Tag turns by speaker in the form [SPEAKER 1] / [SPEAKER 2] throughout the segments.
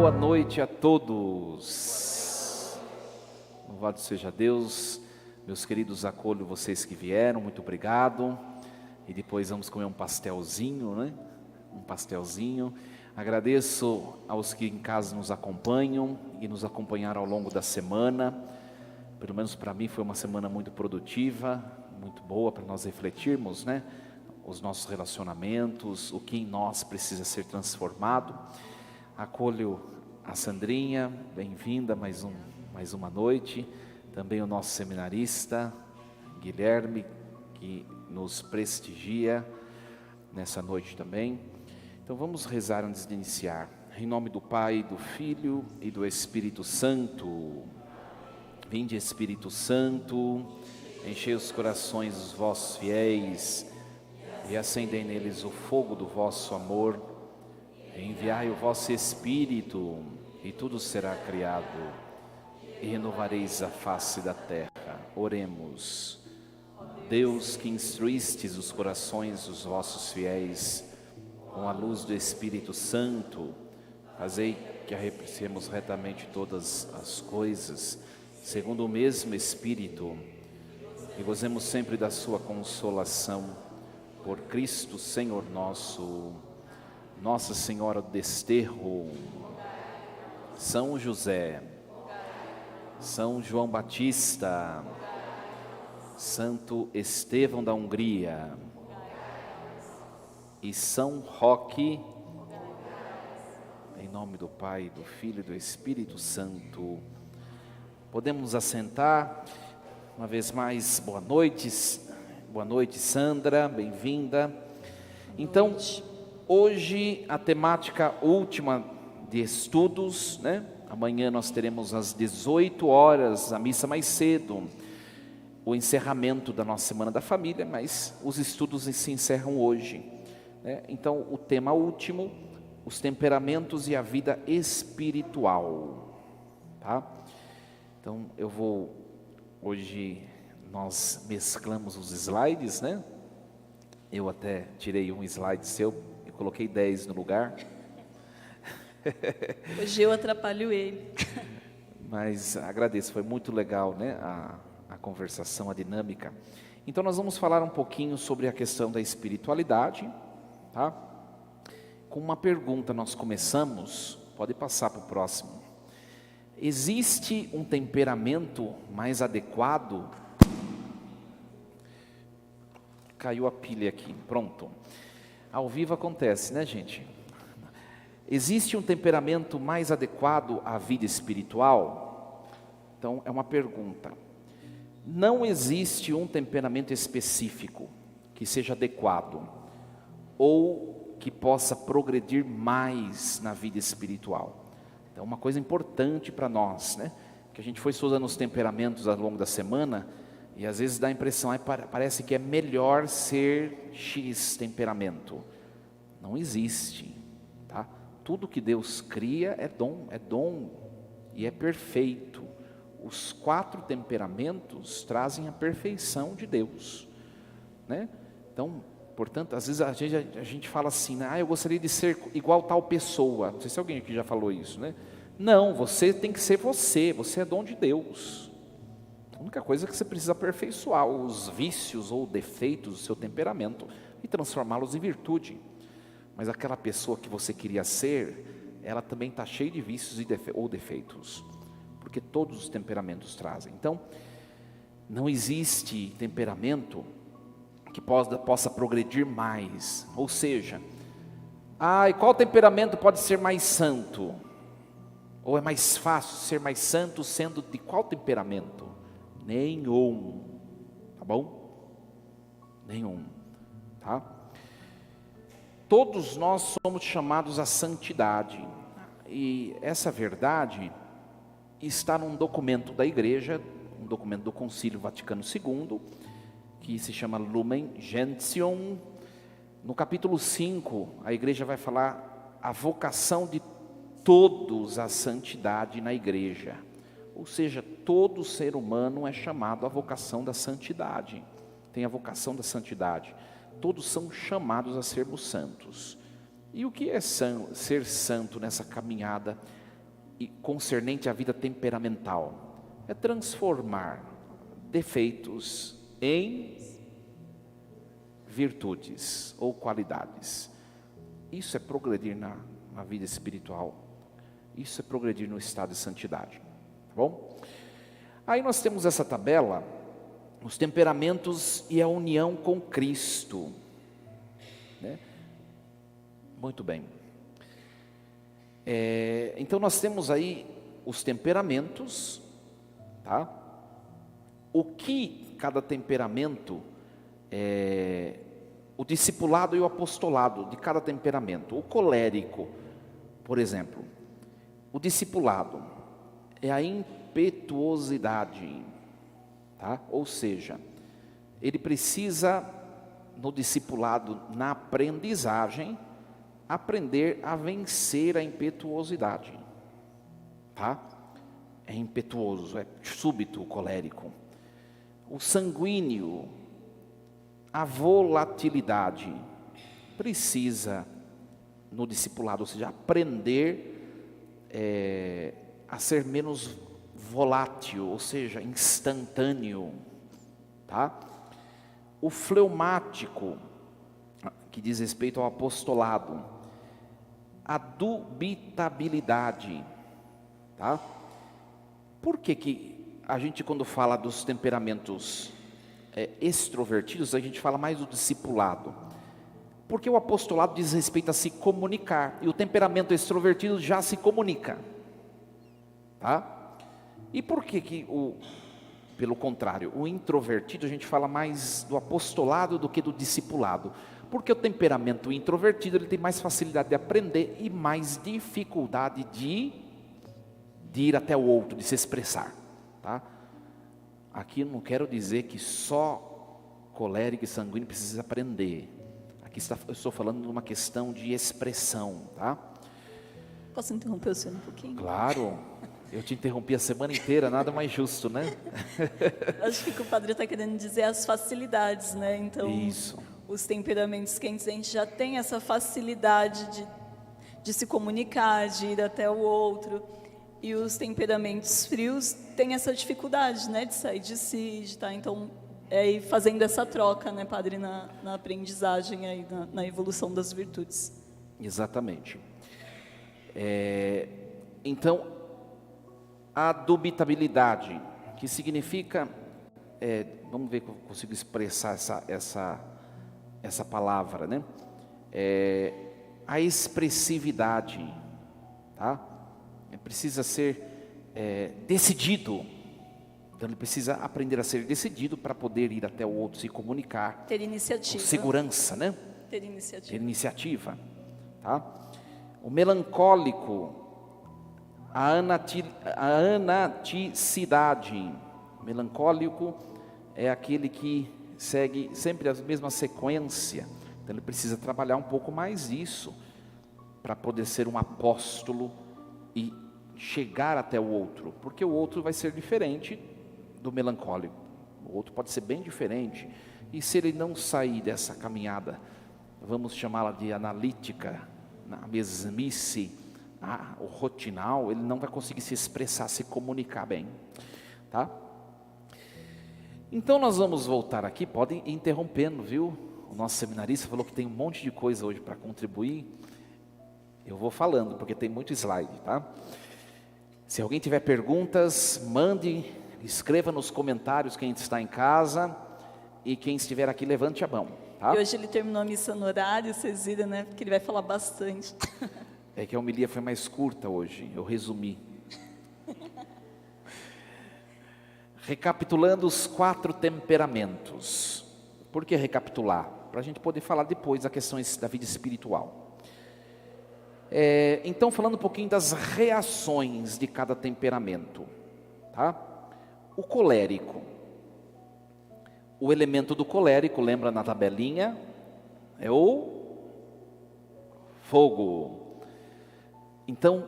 [SPEAKER 1] Boa noite a todos. Louvado seja Deus. Meus queridos, acolho vocês que vieram, muito obrigado. E depois vamos comer um pastelzinho, né? Um pastelzinho. Agradeço aos que em casa nos acompanham e nos acompanharam ao longo da semana. Pelo menos para mim foi uma semana muito produtiva, muito boa para nós refletirmos, né? Os nossos relacionamentos, o que em nós precisa ser transformado. Acolho a Sandrinha, bem-vinda mais uma noite. Também o nosso seminarista, Guilherme, que nos prestigia nessa noite também. Então vamos rezar antes de iniciar. Em nome do Pai, do Filho e do Espírito Santo. Vinde, Espírito Santo, enchei os corações dos vossos fiéis e acendei neles o fogo do vosso amor. Enviai o vosso Espírito, e tudo será criado, e renovareis a face da terra. Oremos. Deus, que instruístes os corações dos vossos fiéis com a luz do Espírito Santo, fazei que apreciemos retamente todas as coisas, segundo o mesmo Espírito, e gozemos sempre da sua consolação, por Cristo Senhor nosso. Nossa Senhora do Desterro, São José, São João Batista, Santo Estevão da Hungria e São Roque, em nome do Pai, do Filho e do Espírito Santo. Podemos assentar. Uma vez mais, boa noite Sandra, bem-vinda. Então, hoje a temática última de estudos, né? Amanhã nós teremos às 18 horas a missa mais cedo, o encerramento da nossa Semana da Família, mas os estudos se encerram hoje, né? Então o tema último, os temperamentos e a vida espiritual, tá? Então hoje nós mesclamos os slides, né? Eu até tirei um slide seu, coloquei 10 no lugar.
[SPEAKER 2] Hoje eu atrapalho ele.
[SPEAKER 1] Mas agradeço, foi muito legal, né? A conversação, a dinâmica. Então nós vamos falar um pouquinho sobre a questão da espiritualidade, tá? Com uma pergunta nós começamos, pode passar para o próximo. Existe um temperamento mais adequado? Caiu a pilha aqui, pronto. Ao vivo acontece, né, gente? Existe um temperamento mais adequado à vida espiritual? Então, é uma pergunta. Não existe um temperamento específico que seja adequado ou que possa progredir mais na vida espiritual. Então, uma coisa importante para nós, né? Que a gente foi estudando os temperamentos ao longo da semana e às vezes dá a impressão, parece que é melhor ser X temperamento. Não existe, tá? Tudo que Deus cria é dom e é perfeito. Os 4 temperamentos trazem a perfeição de Deus, né? Então, portanto, às vezes a gente fala assim, né? Eu gostaria de ser igual tal pessoa. Não sei se alguém aqui já falou isso, né? Não, você tem que ser você é dom de Deus. A única coisa é que você precisa aperfeiçoar os vícios ou defeitos do seu temperamento e transformá-los em virtude. Mas aquela pessoa que você queria ser, ela também está cheia de vícios ou defeitos, porque todos os temperamentos trazem. Então, não existe temperamento que possa progredir mais. Ou seja, e qual temperamento pode ser mais santo? Ou é mais fácil ser mais santo sendo de qual temperamento? Nenhum, tá bom? Nenhum, tá? Todos nós somos chamados à santidade, e essa verdade está num documento da igreja, um documento do Concílio Vaticano II, que se chama Lumen Gentium. No capítulo 5, a igreja vai falar a vocação de todos à santidade na igreja. Ou seja, todo ser humano é chamado à vocação da santidade, tem a vocação da santidade. Todos são chamados a sermos santos. E o que é ser santo nessa caminhada e concernente à vida temperamental. É transformar defeitos em virtudes ou qualidades. Isso é progredir na vida espiritual. Isso é progredir no estado de santidade. Tá bom? Aí nós temos essa tabela, os temperamentos e a união com Cristo. Né? Muito bem. Então nós temos aí os temperamentos, tá? O que cada temperamento, o discipulado e o apostolado de cada temperamento. O colérico, por exemplo, o discipulado é a impetuosidade, tá? Ou seja, ele precisa no discipulado, na aprendizagem, aprender a vencer a impetuosidade, tá? É impetuoso, é súbito o colérico. O sanguíneo, a volatilidade, precisa no discipulado, ou seja, aprender a ser menos volátil, ou seja, instantâneo, tá? O fleumático, que diz respeito ao apostolado, a dubitabilidade, tá? Por que a gente, quando fala dos temperamentos extrovertidos, a gente fala mais do discipulado? Porque o apostolado diz respeito a se comunicar, e o temperamento extrovertido já se comunica, tá? E por que pelo contrário, o introvertido a gente fala mais do apostolado do que do discipulado? Porque o temperamento introvertido, ele tem mais facilidade de aprender e mais dificuldade de ir até o outro, de se expressar, tá? Aqui eu não quero dizer que só colérico e sanguíneo precisa aprender. Aqui eu estou falando de uma questão de expressão, tá?
[SPEAKER 2] Posso interromper o senhor um pouquinho?
[SPEAKER 1] Claro, eu te interrompi a semana inteira, nada mais justo, né?
[SPEAKER 2] Acho que o que o padre está querendo dizer é as facilidades, né? Então,
[SPEAKER 1] Isso.
[SPEAKER 2] Os temperamentos quentes, a gente já tem essa facilidade de se comunicar, de ir até o outro. E os temperamentos frios têm essa dificuldade, né? De sair de si, de estar, então, ir fazendo essa troca, né, padre, na aprendizagem, aí, na evolução das virtudes.
[SPEAKER 1] Exatamente. Então, a dubitabilidade, que significa, vamos ver se eu consigo expressar essa palavra, né? A expressividade, tá? Precisa ser decidido. Então ele precisa aprender a ser decidido para poder ir até o outro, se comunicar.
[SPEAKER 2] Ter iniciativa.
[SPEAKER 1] Com segurança, né?
[SPEAKER 2] Ter iniciativa.
[SPEAKER 1] Ter iniciativa, tá? O melancólico, a anaticidade. O melancólico é aquele que segue sempre a mesma sequência. Então ele precisa trabalhar um pouco mais isso para poder ser um apóstolo e chegar até o outro, porque o outro vai ser diferente do melancólico. O outro pode ser bem diferente, e se ele não sair dessa caminhada, vamos chamá-la de analítica, na mesmice, o rotinal, ele não vai conseguir se expressar, se comunicar bem, tá? Então nós vamos voltar aqui, podem ir interrompendo, viu? O nosso seminarista falou que tem um monte de coisa hoje para contribuir. Eu vou falando, porque tem muito slide, tá? Se alguém tiver perguntas, mande, escreva nos comentários quem está em casa, e quem estiver aqui, levante a mão, tá?
[SPEAKER 2] E hoje ele terminou a missa no horário, vocês viram, né? Porque ele vai falar bastante.
[SPEAKER 1] É que a homilia foi mais curta hoje, eu resumi. Recapitulando os 4 temperamentos. Por que recapitular? Para a gente poder falar depois das questões da vida espiritual. Então, falando um pouquinho das reações de cada temperamento, tá? O colérico. O elemento do colérico, lembra na tabelinha? É o fogo. Então,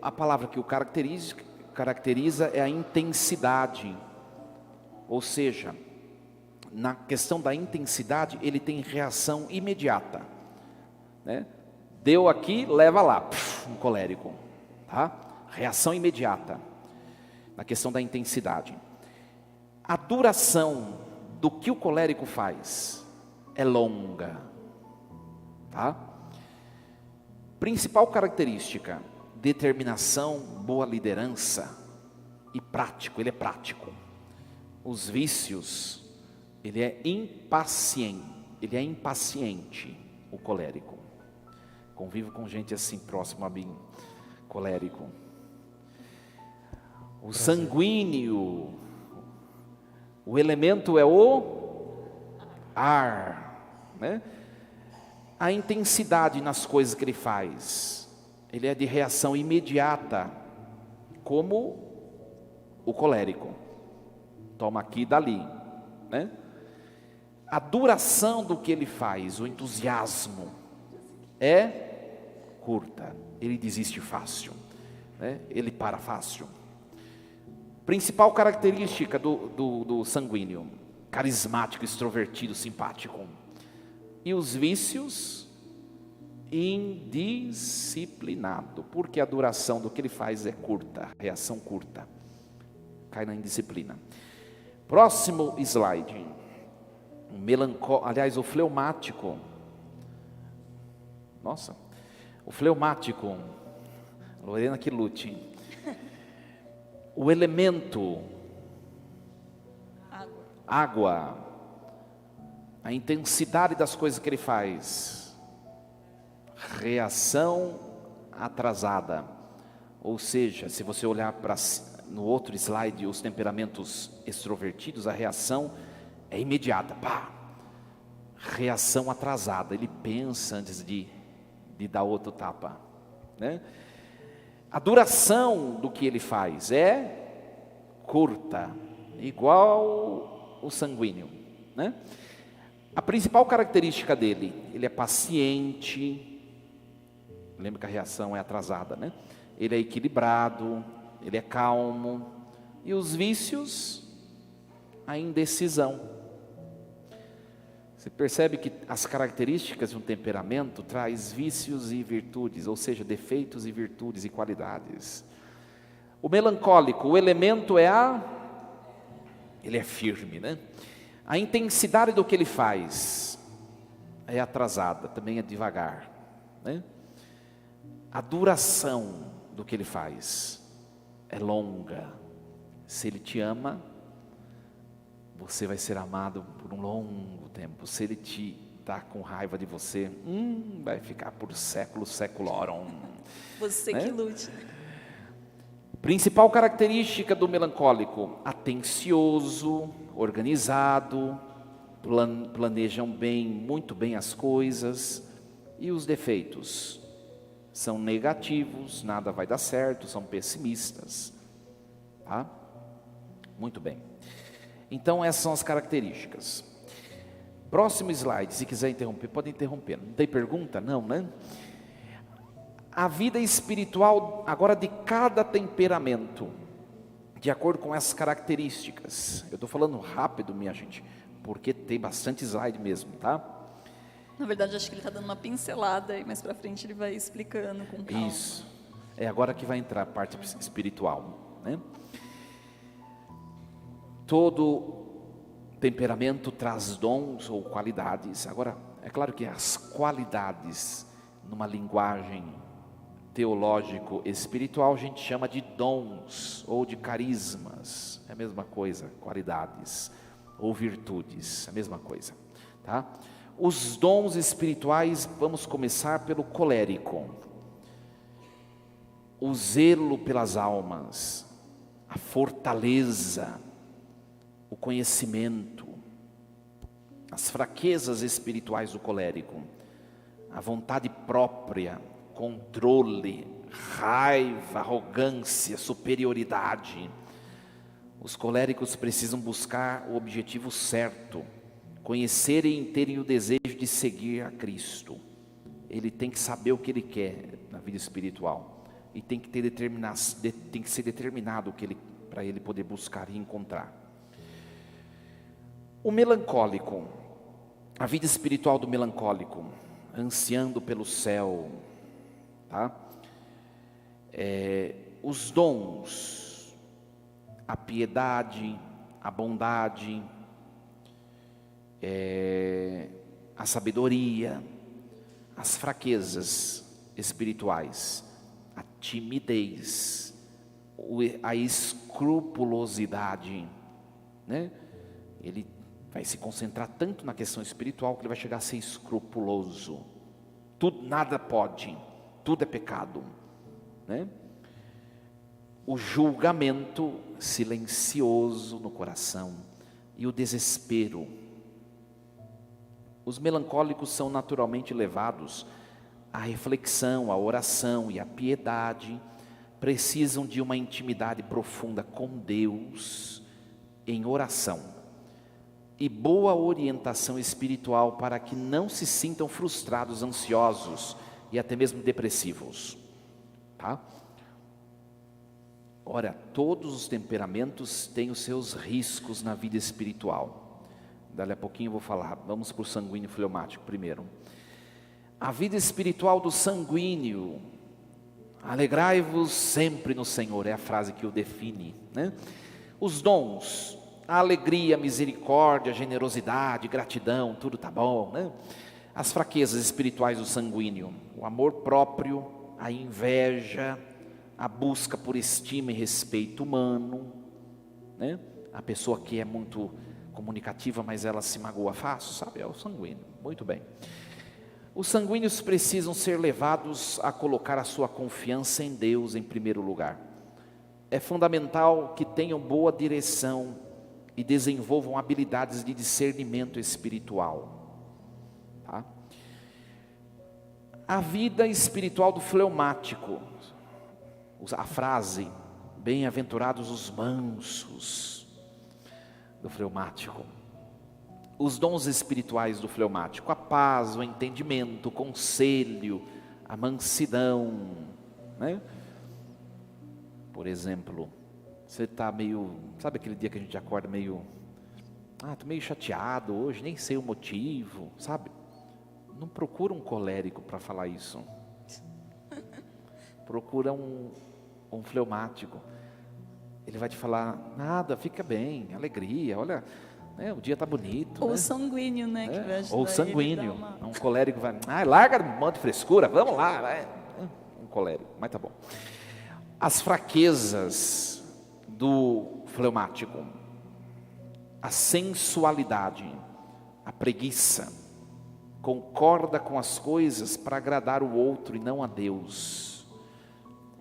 [SPEAKER 1] a palavra que o caracteriza é a intensidade. Ou seja, na questão da intensidade, ele tem reação imediata, né? Deu aqui, leva lá, um colérico, tá? Reação imediata, na questão da intensidade. A duração do que o colérico faz é longa, tá? Principal característica: determinação, boa liderança e prático, ele é prático. Os vícios, ele é impaciente, o colérico. Convivo com gente assim próximo a mim, colérico. O sanguíneo, o elemento é o ar, né? A intensidade nas coisas que ele faz, ele é de reação imediata, como o colérico. Toma aqui e dali, né? A duração do que ele faz, o entusiasmo, é curta. Ele desiste fácil, né? Ele para fácil. Principal característica do sanguíneo: carismático, extrovertido, simpático. E os vícios, indisciplinado, porque a duração do que ele faz é curta, reação curta, cai na indisciplina. Próximo slide. O fleumático. Nossa, o fleumático, Lorena que lute. O elemento, água, a intensidade das coisas que ele faz, reação atrasada. Ou seja, se você olhar no outro slide, os temperamentos extrovertidos, a reação é imediata, pá. Reação atrasada, ele pensa antes de dar outro tapa, né? A duração do que ele faz é curta, igual o sanguíneo, né? A principal característica dele, ele é paciente. Lembra que a reação é atrasada, né? Ele é equilibrado, ele é calmo. E os vícios, a indecisão. Você percebe que as características de um temperamento traz vícios e virtudes, ou seja, defeitos e virtudes e qualidades. O melancólico, o elemento ele é firme, né? A intensidade do que ele faz é atrasada, também é devagar, né? A duração do que ele faz é longa. Se ele te ama, você vai ser amado por um longo tempo. Se ele te está com raiva de você, vai ficar por séculos, seculorum.
[SPEAKER 2] Você, né? Que lute.
[SPEAKER 1] Principal característica do melancólico: atencioso, organizado, planejam muito bem as coisas. E os defeitos? São negativos, nada vai dar certo, são pessimistas, tá? Muito bem. Então essas são as características. Próximo slide, se quiser interromper, pode interromper. Não tem pergunta? Não, né? A vida espiritual agora de cada temperamento, de acordo com essas características. Eu estou falando rápido, minha gente, porque tem bastante slide mesmo, tá?
[SPEAKER 2] Na verdade, acho que ele está dando uma pincelada e mais para frente ele vai explicando com calma.
[SPEAKER 1] Isso. É agora que vai entrar a parte espiritual, né? Todo temperamento traz dons ou qualidades. Agora, é claro que as qualidades, numa linguagem teológico-espiritual, a gente chama de dons ou de carismas. É a mesma coisa, qualidades ou virtudes, é a mesma coisa, tá? Os dons espirituais, vamos começar pelo colérico. O zelo pelas almas, a fortaleza, o conhecimento, as fraquezas espirituais do colérico, a vontade própria, controle, raiva, arrogância, superioridade. Os coléricos precisam buscar o objetivo certo, conhecerem e terem o desejo de seguir a Cristo. Ele tem que saber o que ele quer na vida espiritual e tem que tem que ser determinado para ele poder buscar e encontrar. O melancólico, a vida espiritual do melancólico, ansiando pelo céu, tá? Os dons, a piedade, a bondade, a sabedoria, as fraquezas espirituais, a timidez, a escrupulosidade, né? Ele vai se concentrar tanto na questão espiritual que ele vai chegar a ser escrupuloso. Tudo, nada pode, tudo é pecado, né? O julgamento silencioso no coração e o desespero. Os melancólicos são naturalmente levados à reflexão, à oração e à piedade. Precisam de uma intimidade profunda com Deus em oração e boa orientação espiritual para que não se sintam frustrados, ansiosos e até mesmo depressivos, tá? Ora, todos os temperamentos têm os seus riscos na vida espiritual. Dali a pouquinho eu vou falar. Vamos para o sanguíneo fleumático primeiro. A vida espiritual do sanguíneo: alegrai-vos sempre no Senhor, é a frase que o define, né? Os dons, a alegria, a misericórdia, a generosidade, gratidão, tudo tá bom, né? As fraquezas espirituais do sanguíneo: o amor próprio, a inveja, a busca por estima e respeito humano, né? A pessoa que é muito comunicativa, mas ela se magoa fácil, sabe? É o sanguíneo. Muito bem. Os sanguíneos precisam ser levados a colocar a sua confiança em Deus em primeiro lugar. É fundamental que tenham boa direção e desenvolvam habilidades de discernimento espiritual, tá? A vida espiritual do fleumático, a frase, bem-aventurados os mansos, do fleumático. Os dons espirituais do fleumático: a paz, o entendimento, o conselho, a mansidão, né? Por exemplo, você está meio, sabe aquele dia que a gente acorda meio, estou meio chateado hoje, nem sei o motivo, sabe? Não procura um colérico para falar isso. Procura um fleumático. Ele vai te falar: nada, fica bem, alegria, olha, né, o dia está bonito.
[SPEAKER 2] Ou
[SPEAKER 1] né?
[SPEAKER 2] sanguíneo, né? Que vai ajudar
[SPEAKER 1] Ou sanguíneo.
[SPEAKER 2] ele a dar
[SPEAKER 1] Um colérico vai: larga um monte de frescura, vamos lá. Vai. Um colérico, mas tá bom. As fraquezas do fleumático: a sensualidade, a preguiça, concorda com as coisas para agradar o outro e não a Deus.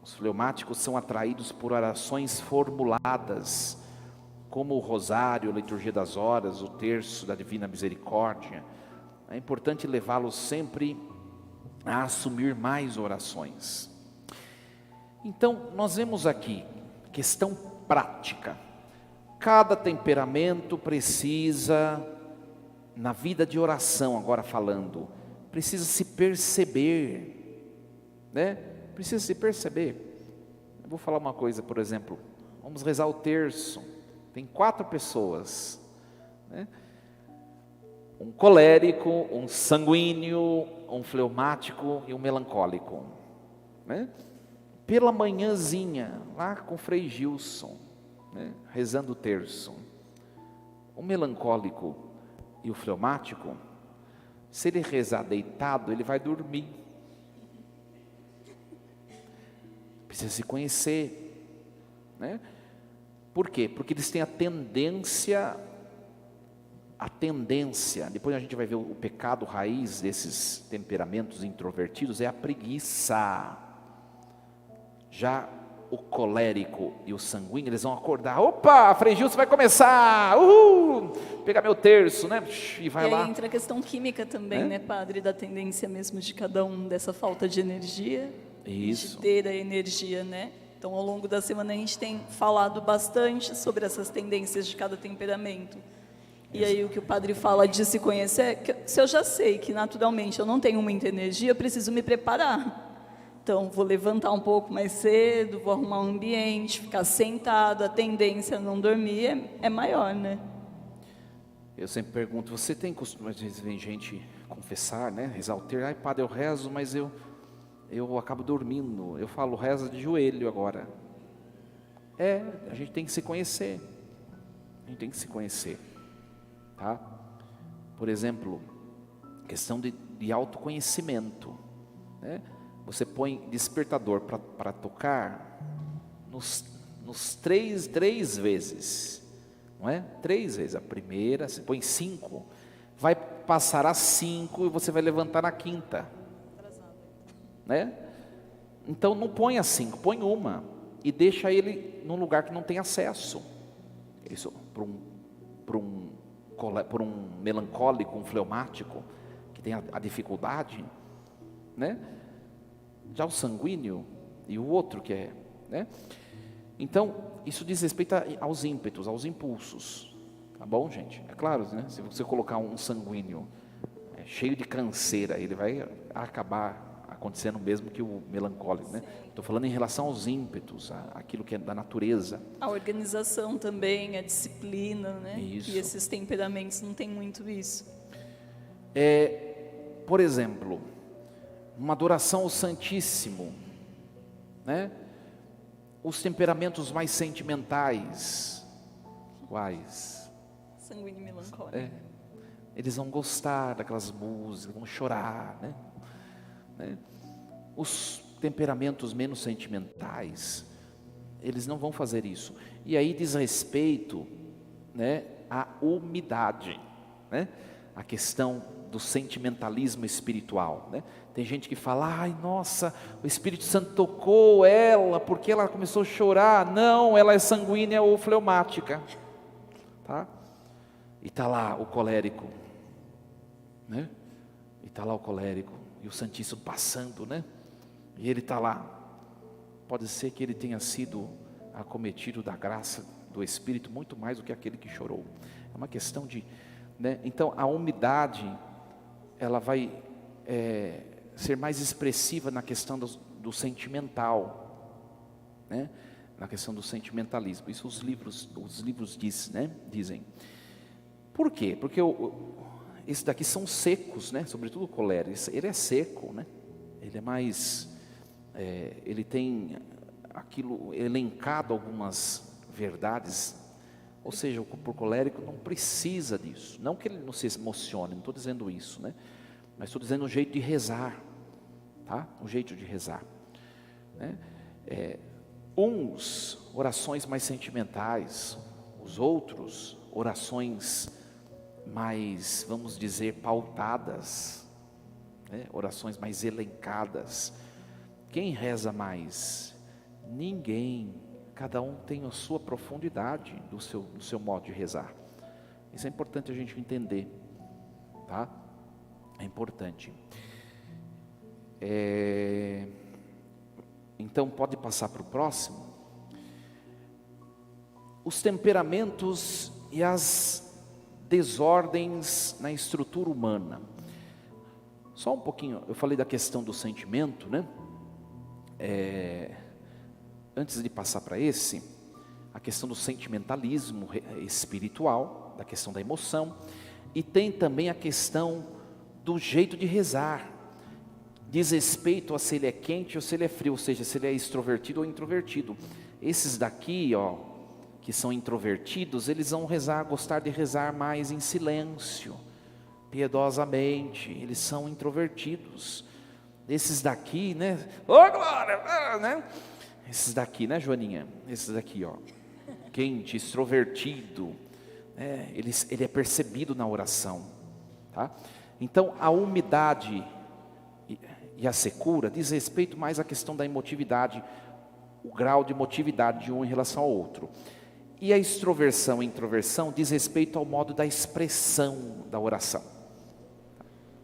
[SPEAKER 1] Os fleumáticos são atraídos por orações formuladas, como o rosário, a liturgia das horas, o terço da divina misericórdia. É importante levá-los sempre a assumir mais orações. Então, nós vemos aqui, questão prática. Cada temperamento precisa, na vida de oração, agora falando, precisa se perceber, né? Precisa se perceber. Eu vou falar uma coisa, por exemplo, vamos rezar o terço. Tem 4 pessoas, né? Um colérico, um sanguíneo, um fleumático e um melancólico, né? Pela manhãzinha, lá com o Frei Gilson, né? Rezando o terço. O melancólico e o fleumático, se ele rezar deitado, ele vai dormir. Precisa se conhecer, né? Por quê? Porque eles têm a tendência, depois a gente vai ver o pecado raiz desses temperamentos introvertidos, é a preguiça. Já o colérico e o sanguíneo, eles vão acordar: opa, Frei Gilson vai começar, pegar meu terço, né? E vai lá.
[SPEAKER 2] E aí entra a questão química também, né, padre, da tendência mesmo de cada um, dessa falta de energia.
[SPEAKER 1] Isso.
[SPEAKER 2] De ter a energia, né? Então, ao longo da semana a gente tem falado bastante sobre essas tendências de cada temperamento. E aí o que o padre fala de se conhecer, que se eu já sei que naturalmente eu não tenho muita energia, eu preciso me preparar. Então, vou levantar um pouco mais cedo, vou arrumar um ambiente, ficar sentado, a tendência a não dormir é maior, né?
[SPEAKER 1] Eu sempre pergunto: você tem costume, às vezes vem gente confessar, né? Rezar o terço: padre, eu rezo, mas eu eu acabo dormindo. Eu falo, reza de joelho agora. A gente tem que se conhecer. A gente tem que se conhecer, tá? Por exemplo, questão de autoconhecimento, né? Você põe despertador para tocar nos três vezes, não é? 3 vezes. A primeira, você põe 5, vai passar a 5 e você vai levantar na 5ª, né? Então não põe a 5, põe uma e deixa ele num lugar que não tem acesso. Isso para um melancólico, um fleumático que tem a dificuldade, né? Já o sanguíneo e o outro que é, né? Então isso diz respeito aos ímpetos, aos impulsos, tá bom, gente? É claro, né? Se você colocar um sanguíneo cheio de canseira, ele vai acabar acontecendo mesmo que o melancólico, né? Estou falando em relação aos ímpetos, aquilo que é da natureza.
[SPEAKER 2] A organização também, a disciplina, né?
[SPEAKER 1] Isso.
[SPEAKER 2] E esses temperamentos não tem muito isso.
[SPEAKER 1] Por exemplo, uma adoração ao Santíssimo, né? Os temperamentos mais sentimentais, quais?
[SPEAKER 2] Sanguíneo e melancólico.
[SPEAKER 1] Eles vão gostar daquelas músicas, vão chorar, né? Os temperamentos menos sentimentais, eles não vão fazer isso. E aí diz respeito, né, à umidade, né? A questão do sentimentalismo espiritual, né? Tem gente que fala, ai nossa, o Espírito Santo tocou ela, porque ela começou a chorar. Não, ela é sanguínea ou fleumática, tá? E está lá o colérico, né? E está lá o colérico, e o Santíssimo passando, né? E ele está lá. Pode ser que ele tenha sido acometido da graça do Espírito muito mais do que aquele que chorou. É uma questão de, né? Então a umidade, ela vai ser mais expressiva na questão do sentimental, né? Na questão do sentimentalismo. Isso os livros dizem. Por quê? Porque esses daqui são secos, né? Sobretudo o colérico, ele é seco, né? Ele é mais, ele tem aquilo elencado, algumas verdades. Ou seja, o colérico não precisa disso. Não que ele não se emocione, não estou dizendo isso, né? Mas estou dizendo o jeito de rezar, tá? O jeito de rezar, né? Uns, orações mais sentimentais, os outros, orações mais, vamos dizer, pautadas, né? Orações mais elencadas. Quem reza mais? Ninguém. Cada um tem a sua profundidade do seu modo de rezar. Isso é importante a gente entender, tá? É importante. Então pode passar para o próximo. Os temperamentos e as desordens na estrutura humana. Só um pouquinho, eu falei da questão do sentimento, né? Antes de passar para a questão do sentimentalismo espiritual, da questão da emoção, e tem também a questão do jeito de rezar, diz respeito a se ele é quente ou se ele é frio, ou seja, se ele é extrovertido ou introvertido. Esses daqui, que são introvertidos, eles vão gostar de rezar mais em silêncio, piedosamente, eles são introvertidos. Esses daqui, né? Ô glória, né? Esses daqui, né, Joaninha? Esses daqui, quente, extrovertido, né? Ele é percebido na oração, tá? Então, a umidade e a secura diz respeito mais à questão da emotividade, o grau de emotividade de um em relação ao outro. E a extroversão e introversão diz respeito ao modo da expressão da oração.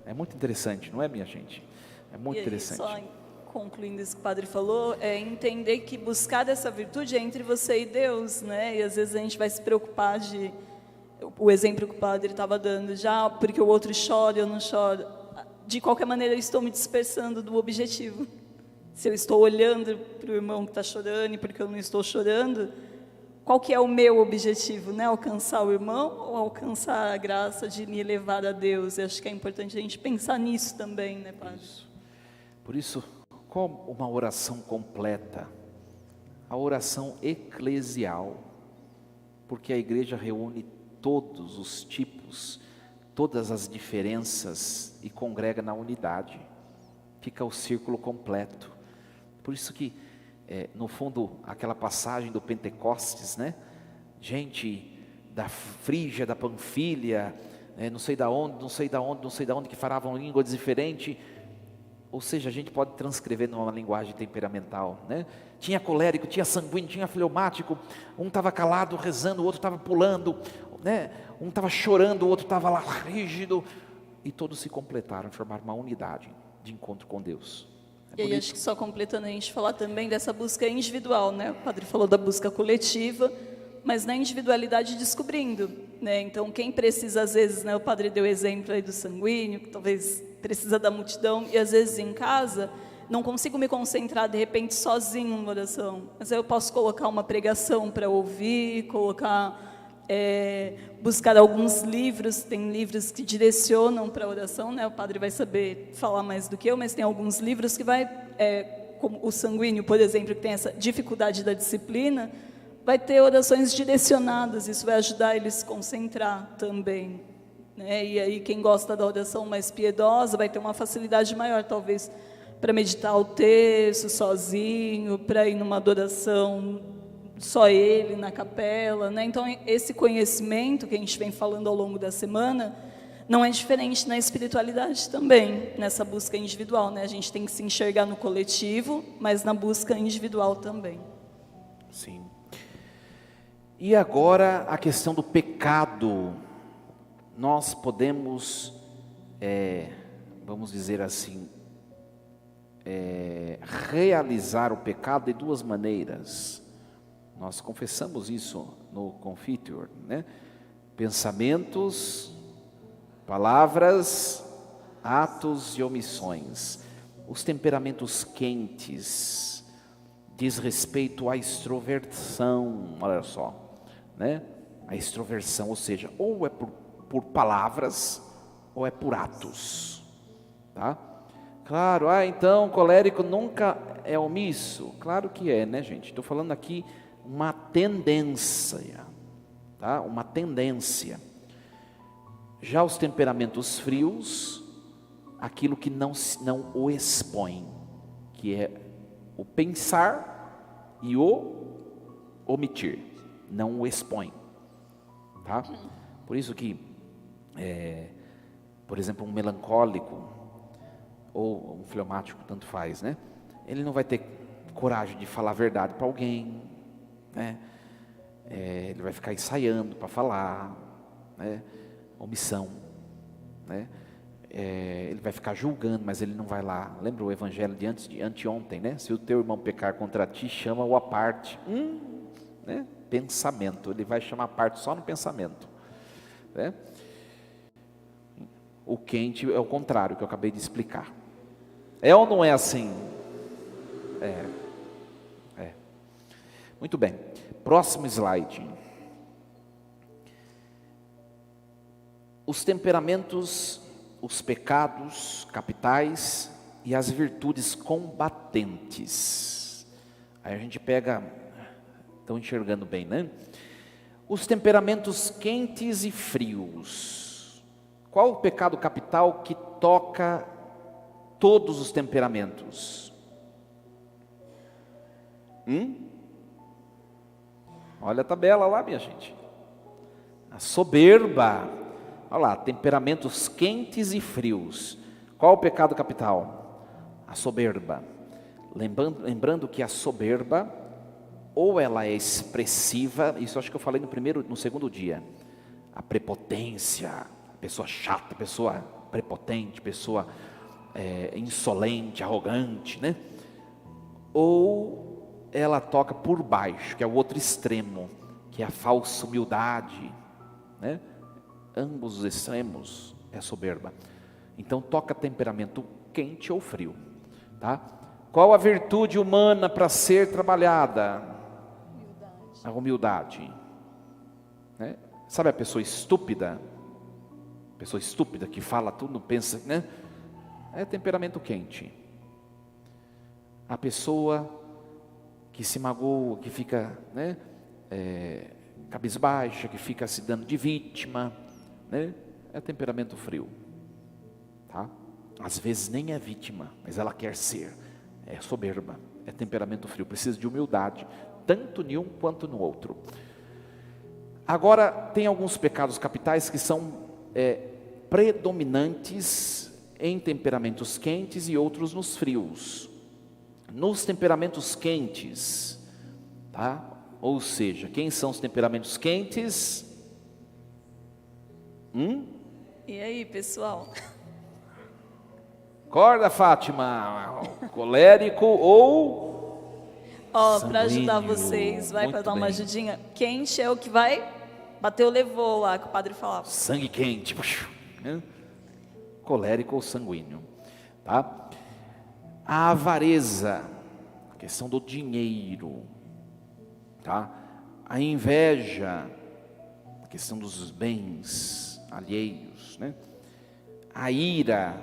[SPEAKER 1] É muito interessante, não é, minha gente? É muito interessante.
[SPEAKER 2] Só concluindo isso que o padre falou, é entender que buscar essa virtude é entre você e Deus, né? E às vezes a gente vai se preocupar o exemplo que o padre estava dando, já porque o outro chora, eu não choro. De qualquer maneira, eu estou me dispersando do objetivo. Se eu estou olhando para o irmão que está chorando e porque eu não estou chorando, qual que é o meu objetivo, né? Alcançar o irmão ou alcançar a graça de me elevar a Deus? Eu acho que é importante a gente pensar nisso também, né, padre?
[SPEAKER 1] Por isso, Qual uma oração completa? A oração eclesial, porque a igreja reúne todos os tipos, todas as diferenças e congrega na unidade. Fica o círculo completo. Por isso que, no fundo, aquela passagem do Pentecostes, né? Gente da Frígia, da Panfilha, não sei da onde, que falavam línguas diferentes. Ou seja, a gente pode transcrever numa linguagem temperamental, né? Tinha colérico, tinha sanguíneo, tinha fleumático. Um estava calado, rezando, o outro estava pulando, né? Um estava chorando, o outro estava lá rígido. E todos se completaram, formaram uma unidade de encontro com Deus.
[SPEAKER 2] E aí, acho que só completando, a gente falar também dessa busca individual, né? O padre falou da busca coletiva, mas na individualidade descobrindo, né? Então, quem precisa, às vezes, né? O padre deu exemplo aí do sanguíneo, que talvez precisa da multidão, e às vezes em casa, não consigo me concentrar, de repente, sozinho numa oração. Mas aí eu posso colocar uma pregação para ouvir, buscar alguns livros, tem livros que direcionam para a oração, né? O padre vai saber falar mais do que eu, mas tem alguns livros que como o sanguíneo, por exemplo, que tem essa dificuldade da disciplina, vai ter orações direcionadas, isso vai ajudar ele a se concentrar também, né? E aí quem gosta da oração mais piedosa vai ter uma facilidade maior, talvez, para meditar o texto sozinho, para ir numa adoração só ele na capela, né? Então esse conhecimento que a gente vem falando ao longo da semana não é diferente na espiritualidade também, nessa busca individual, né? A gente tem que se enxergar no coletivo, mas na busca individual também.
[SPEAKER 1] Sim. E agora a questão do pecado. Nós podemos, vamos dizer assim, realizar o pecado de duas maneiras. Nós confessamos isso no Confiteor, né? Pensamentos, palavras, atos e omissões. Os temperamentos quentes diz respeito à extroversão, olha só, né? A extroversão, ou seja, ou é por palavras ou é por atos, tá? Claro, então colérico nunca é omisso. Claro que é, né, gente? Estou falando aqui uma tendência, tá? Uma tendência. Já os temperamentos frios, aquilo que não o expõe, que é o pensar e o omitir, não o expõe, tá? Por isso que, por exemplo, um melancólico ou um fleumático, tanto faz, né? Ele não vai ter coragem de falar a verdade para alguém, né? Ele vai ficar ensaiando para falar, né? Omissão, né? Ele vai ficar julgando, mas ele não vai lá. Lembra o evangelho de anteontem, né? Se o teu irmão pecar contra ti, chama-o à parte. Né? Pensamento, ele vai chamar a parte só no pensamento, né? O quente é o contrário que eu acabei de explicar. É ou não é assim? É. Muito bem. Próximo slide. Os temperamentos, os pecados capitais e as virtudes combatentes. Aí a gente pega, estão enxergando bem, né? Os temperamentos quentes e frios. Qual o pecado capital que toca todos os temperamentos? Olha a tabela lá, minha gente. A soberba. Olha lá, temperamentos quentes e frios. Qual o pecado capital? A soberba. Lembrando que a soberba, ou ela é expressiva, isso acho que eu falei no segundo dia. A prepotência, pessoa chata, pessoa prepotente, pessoa insolente, arrogante, né? Ou ela toca por baixo, que é o outro extremo, que é a falsa humildade, né? Ambos os extremos é soberba. Então toca temperamento quente ou frio, tá? Qual a virtude humana para ser trabalhada? A humildade, né? Sabe a pessoa estúpida? Pessoa estúpida que fala tudo, não pensa, né? É temperamento quente. a pessoa que se magoa, que fica, né, cabisbaixa, que fica se dando de vítima, né, é temperamento frio, tá? Às vezes nem é vítima, mas ela quer ser, é soberba, é temperamento frio, precisa de humildade, tanto em um quanto no outro. Agora, tem alguns pecados capitais que são predominantes em temperamentos quentes e outros nos frios. Nos temperamentos quentes, tá? Ou seja, quem são os temperamentos quentes?
[SPEAKER 2] E aí, pessoal?
[SPEAKER 1] Acorda, Fátima, colérico ou
[SPEAKER 2] Ó, para ajudar
[SPEAKER 1] sanguíneo.
[SPEAKER 2] vocês, vai
[SPEAKER 1] Muito
[SPEAKER 2] para dar uma
[SPEAKER 1] bem.
[SPEAKER 2] ajudinha. Quente é o que vai bater o levou lá, que o padre falava.
[SPEAKER 1] Sangue quente, né? Colérico ou sanguíneo, tá? A avareza, a questão do dinheiro, tá? A inveja, a questão dos bens alheios, né? A ira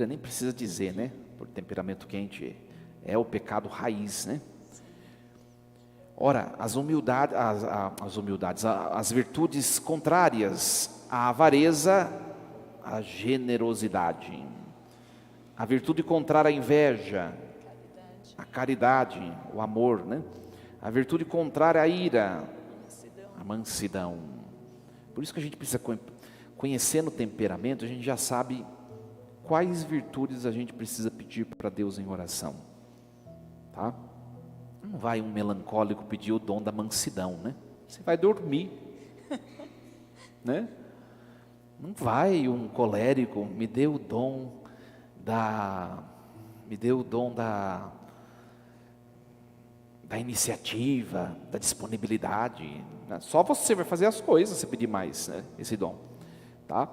[SPEAKER 1] nem precisa dizer, né? Por temperamento quente é o pecado raiz, né? Ora, as virtudes contrárias à avareza, a generosidade. A virtude contrária à inveja, a caridade, o amor, né? A virtude contrária à ira, a mansidão. Por isso que a gente precisa conhecendo o temperamento, a gente já sabe quais virtudes a gente precisa pedir para Deus em oração, tá? Não vai um melancólico pedir o dom da mansidão, né? Você vai dormir, né? Não vai um colérico, me dê o dom da iniciativa, da disponibilidade. Só você vai fazer as coisas se pedir mais, né, esse dom, tá?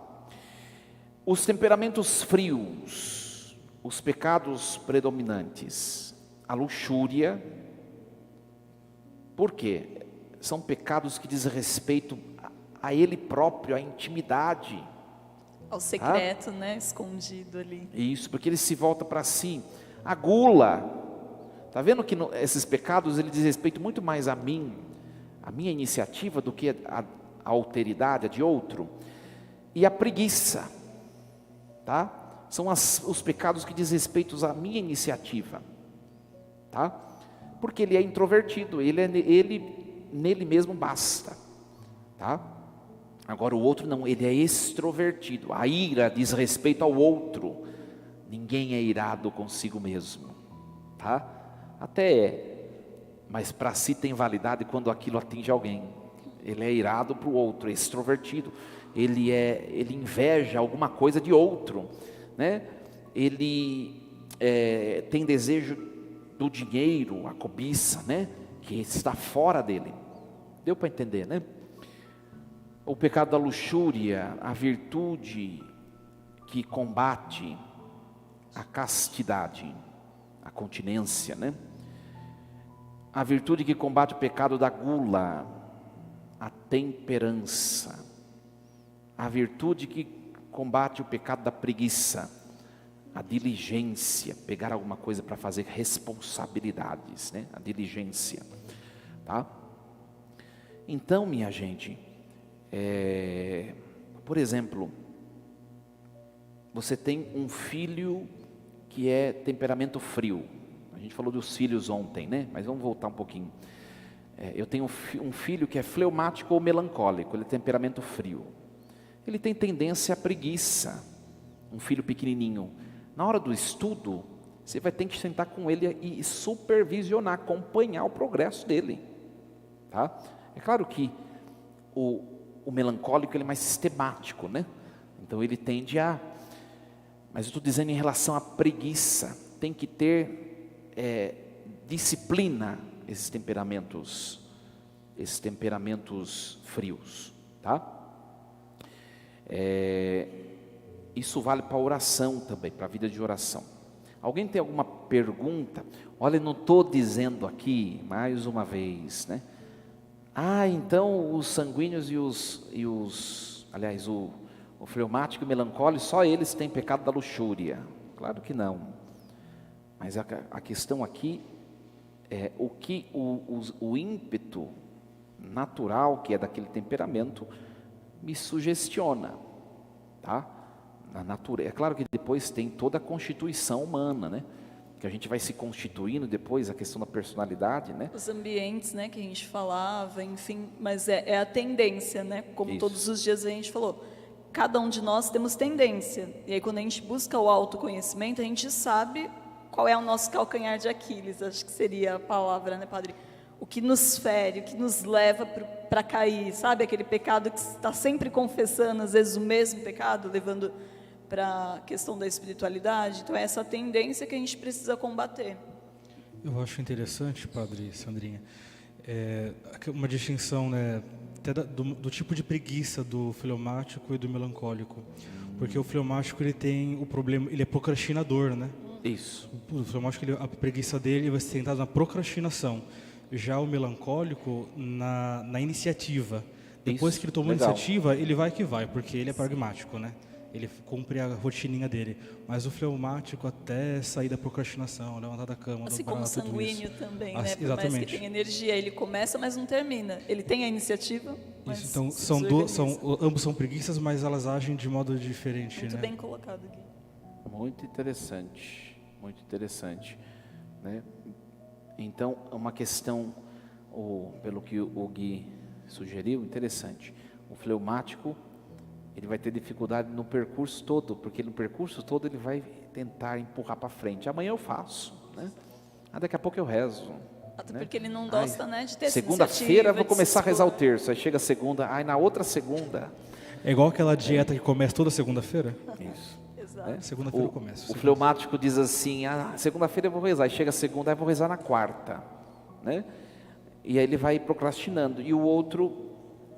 [SPEAKER 1] Os temperamentos frios, os pecados predominantes, a luxúria. Por quê? São pecados que dizem respeito a ele próprio, à intimidade.
[SPEAKER 2] Ao secreto, né? Escondido ali.
[SPEAKER 1] Isso, porque ele se volta para si. A gula, está vendo que esses pecados, ele diz respeito muito mais a mim, a minha iniciativa, do que a alteridade, a de outro. E a preguiça, tá? São os pecados que diz respeito à minha iniciativa, tá? Porque ele é introvertido, ele nele mesmo basta, tá? Agora o outro não, ele é extrovertido. A ira diz respeito ao outro. Ninguém é irado consigo mesmo, tá? Até é, mas para si tem validade quando aquilo atinge alguém. Ele é irado para o outro, é extrovertido. Ele inveja alguma coisa de outro, né? Ele tem desejo do dinheiro, a cobiça, né? Que está fora dele. Deu para entender, né? O pecado da luxúria, a virtude que combate a castidade, a continência, né? A virtude que combate o pecado da gula, a temperança. A virtude que combate o pecado da preguiça, a diligência, pegar alguma coisa para fazer, responsabilidades, né? A diligência, tá? Então, minha gente, por exemplo, você tem um filho que é temperamento frio. A gente falou dos filhos ontem, né? Mas vamos voltar um pouquinho. Eu tenho um filho que é fleumático ou melancólico, ele é temperamento frio. Ele tem tendência à preguiça, um filho pequenininho. Na hora do estudo, você vai ter que sentar com ele e supervisionar, acompanhar o progresso dele, tá? É claro que o melancólico ele é mais sistemático, né? Então ele tende mas eu estou dizendo em relação à preguiça, tem que ter disciplina, esses temperamentos frios, tá? Isso vale para a oração também, para a vida de oração. Alguém tem alguma pergunta? Olha, não estou dizendo aqui, mais uma vez, né? Então os sanguíneos aliás, o fleumático e o melancólico, só eles têm pecado da luxúria. Claro que não. Mas a questão aqui é o que o ímpeto natural, que é daquele temperamento, me sugestiona, tá? Na natureza. É claro que depois tem toda a constituição humana, né? Que a gente vai se constituindo depois, a questão da personalidade, né?
[SPEAKER 2] Os ambientes, né, que a gente falava, enfim, mas é a tendência, né? Como
[SPEAKER 1] Isso.
[SPEAKER 2] todos os dias a gente falou, cada um de nós temos tendência. E aí quando a gente busca o autoconhecimento, a gente sabe qual é o nosso calcanhar de Aquiles, acho que seria a palavra, né, Padre? O que nos fere, o que nos leva para cair, sabe? Aquele pecado que está sempre confessando, às vezes o mesmo pecado, levando para a questão da espiritualidade. Então é essa tendência que a gente precisa combater.
[SPEAKER 3] Eu acho interessante, Padre Sandrinha, uma distinção, né, até do tipo de preguiça do fleumático e do melancólico. Porque o fleumático, ele tem o problema, ele é procrastinador, né?
[SPEAKER 1] Isso.
[SPEAKER 3] O fleumático, a preguiça dele vai ser centrada na procrastinação. Já o melancólico, na iniciativa. Depois
[SPEAKER 1] Isso,
[SPEAKER 3] que ele tomou a
[SPEAKER 1] legal.
[SPEAKER 3] iniciativa, ele vai que vai, porque ele é pragmático, né? Ele cumpre a rotininha dele. Mas o fleumático, até sair da procrastinação, levantar da cama,
[SPEAKER 2] Assim
[SPEAKER 3] dobrar,
[SPEAKER 2] como o
[SPEAKER 3] tudo
[SPEAKER 2] sanguíneo
[SPEAKER 3] isso.
[SPEAKER 2] também,
[SPEAKER 3] Assim,
[SPEAKER 2] né? Por
[SPEAKER 3] exatamente.
[SPEAKER 2] mais que tenha energia, ele começa, mas não termina. Ele tem a iniciativa, mas
[SPEAKER 3] Isso, então,
[SPEAKER 2] se desorganiza.
[SPEAKER 3] ambos são preguiças, mas elas agem de modo diferente,
[SPEAKER 2] Muito
[SPEAKER 3] né?
[SPEAKER 2] bem colocado, Gui.
[SPEAKER 1] Muito interessante, né? Então, é uma questão, pelo que o Gui sugeriu, interessante. O fleumático, ele vai ter dificuldade no percurso todo, porque no percurso todo ele vai tentar empurrar para frente. Amanhã eu faço, né? Daqui a pouco eu rezo.
[SPEAKER 2] Até
[SPEAKER 1] né?
[SPEAKER 2] porque ele não gosta, né, de ter essa
[SPEAKER 1] Segunda-feira eu vou
[SPEAKER 2] iniciativa, de
[SPEAKER 1] começar a
[SPEAKER 2] se
[SPEAKER 1] rezar o
[SPEAKER 2] expor.
[SPEAKER 1] terço. Aí chega a segunda, na outra segunda.
[SPEAKER 3] É igual aquela dieta que começa toda segunda-feira.
[SPEAKER 1] Isso.
[SPEAKER 2] Exato.
[SPEAKER 1] né?
[SPEAKER 3] Segunda-feira eu começo.
[SPEAKER 1] O fleumático diz assim, segunda-feira eu vou rezar. Aí chega a segunda, eu vou rezar na quarta. Né? E aí ele vai procrastinando. E o outro,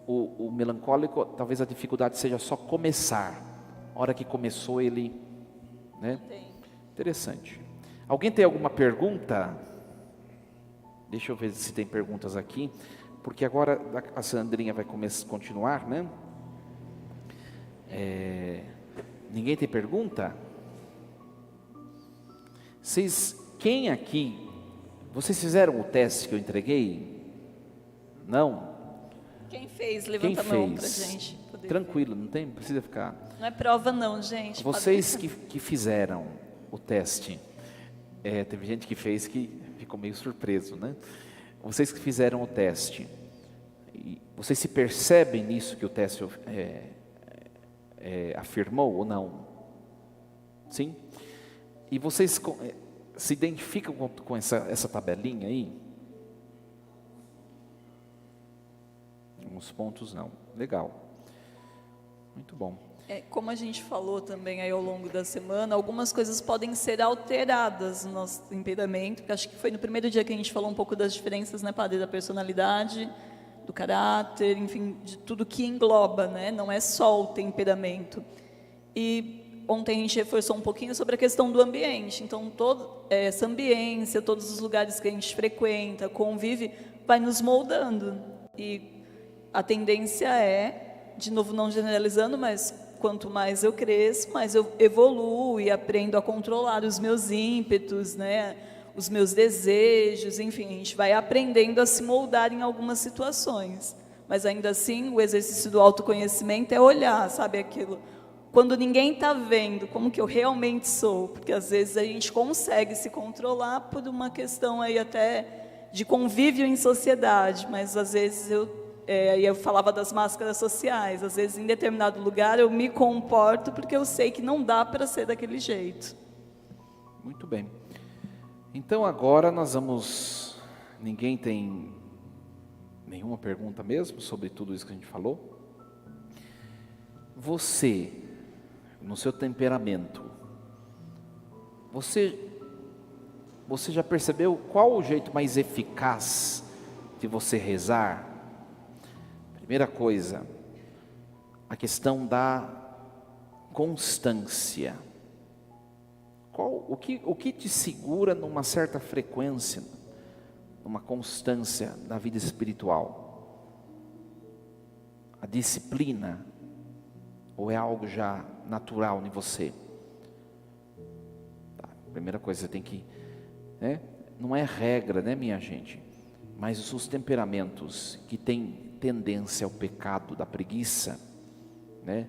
[SPEAKER 1] o melancólico, talvez a dificuldade seja só começar. A hora que começou ele... Né?
[SPEAKER 2] Tem.
[SPEAKER 1] Interessante. Alguém tem alguma pergunta? Deixa eu ver se tem perguntas aqui. Porque agora a Sandrinha vai continuar, né? Ninguém tem pergunta? Quem aqui... Vocês fizeram o teste que eu entreguei? Não?
[SPEAKER 2] Quem fez?
[SPEAKER 1] Quem
[SPEAKER 2] Levanta a mão pra
[SPEAKER 1] fez?
[SPEAKER 2] gente poder
[SPEAKER 1] Tranquilo, não precisa ficar.
[SPEAKER 2] ver. Não é prova não, gente.
[SPEAKER 1] Vocês que fizeram o teste, teve gente que fez que ficou meio surpreso, né? Vocês que fizeram o teste, vocês se percebem nisso que o teste afirmou ou não? Sim? E vocês se identificam com essa tabelinha aí? Uns pontos não. Legal. Muito bom.
[SPEAKER 2] Como a gente falou também aí ao longo da semana, algumas coisas podem ser alteradas no nosso temperamento, porque acho que foi no primeiro dia que a gente falou um pouco das diferenças, né, Padre, da personalidade, do caráter, enfim, de tudo que engloba, né? Não é só o temperamento. E ontem a gente reforçou um pouquinho sobre a questão do ambiente. Então, essa ambiência, todos os lugares que a gente frequenta, convive, vai nos moldando. E a tendência de novo não generalizando, mas quanto mais eu cresço, mais eu evoluo e aprendo a controlar os meus ímpetos, né? Os meus desejos, enfim, a gente vai aprendendo a se moldar em algumas situações. Mas ainda assim, o exercício do autoconhecimento é olhar, sabe, aquilo. Quando ninguém está vendo como que eu realmente sou, porque às vezes a gente consegue se controlar por uma questão aí até de convívio em sociedade, mas às vezes eu falava das máscaras sociais, às vezes em determinado lugar eu me comporto porque eu sei que não dá para ser daquele jeito.
[SPEAKER 1] Muito bem. Então agora nós vamos... Ninguém tem nenhuma pergunta mesmo sobre tudo isso que a gente falou? Você, no seu temperamento, você já percebeu qual o jeito mais eficaz de você rezar? Primeira coisa, a questão da constância. O que te segura numa certa frequência, numa constância na vida espiritual? A disciplina? Ou é algo já natural em você? Tá, primeira coisa, você tem que né? Não é regra, né, minha gente? Mas os temperamentos que têm tendência ao pecado da preguiça, né,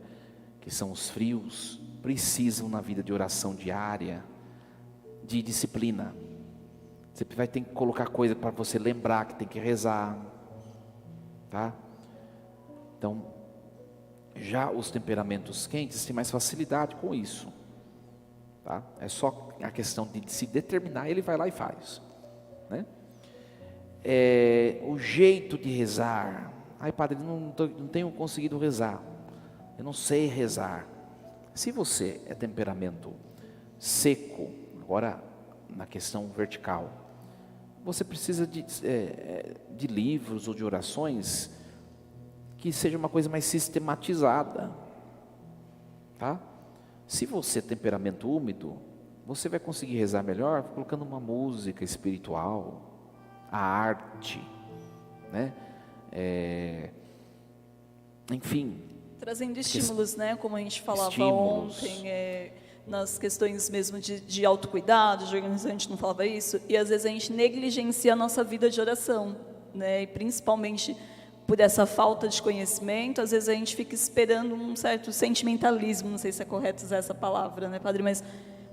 [SPEAKER 1] que são os frios, precisam na vida de oração diária, de disciplina. Você vai ter que colocar coisa para você lembrar que tem que rezar, tá? Então, já os temperamentos quentes têm mais facilidade com isso, tá? É só a questão de se determinar, ele vai lá e faz, né? O jeito de rezar. Ai, padre, não tenho conseguido rezar, eu não sei rezar. Se você é temperamento seco, agora na questão vertical, você precisa de livros ou de orações que seja uma coisa mais sistematizada, tá? Se você é temperamento úmido, você vai conseguir rezar melhor colocando uma música espiritual, a arte, né? Enfim.
[SPEAKER 2] Trazendo estímulos, né? Como a gente falava
[SPEAKER 1] Estímulos.
[SPEAKER 2] ontem, nas questões mesmo de autocuidado, de organização, a gente não falava isso, e às vezes a gente negligencia a nossa vida de oração, né? E principalmente por essa falta de conhecimento, às vezes a gente fica esperando um certo sentimentalismo, não sei se é correto usar essa palavra, né, padre, mas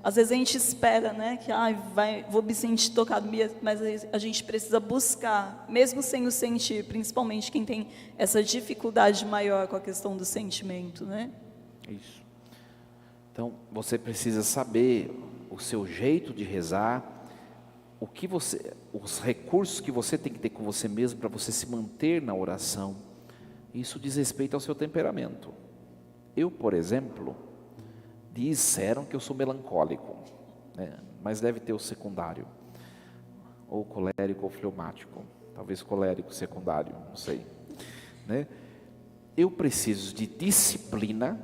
[SPEAKER 2] às vezes a gente espera, né, que vou me sentir tocado, mas a gente precisa buscar, mesmo sem o sentir, principalmente quem tem essa dificuldade maior com a questão do sentimento, né?
[SPEAKER 1] Isso. Então, você precisa saber o seu jeito de rezar, os recursos que você tem que ter com você mesmo para você se manter na oração. Isso diz respeito ao seu temperamento. Eu, por exemplo, disseram que eu sou melancólico, né? Mas deve ter o secundário, ou colérico ou fleumático, talvez colérico secundário, não sei, né? Eu preciso de disciplina,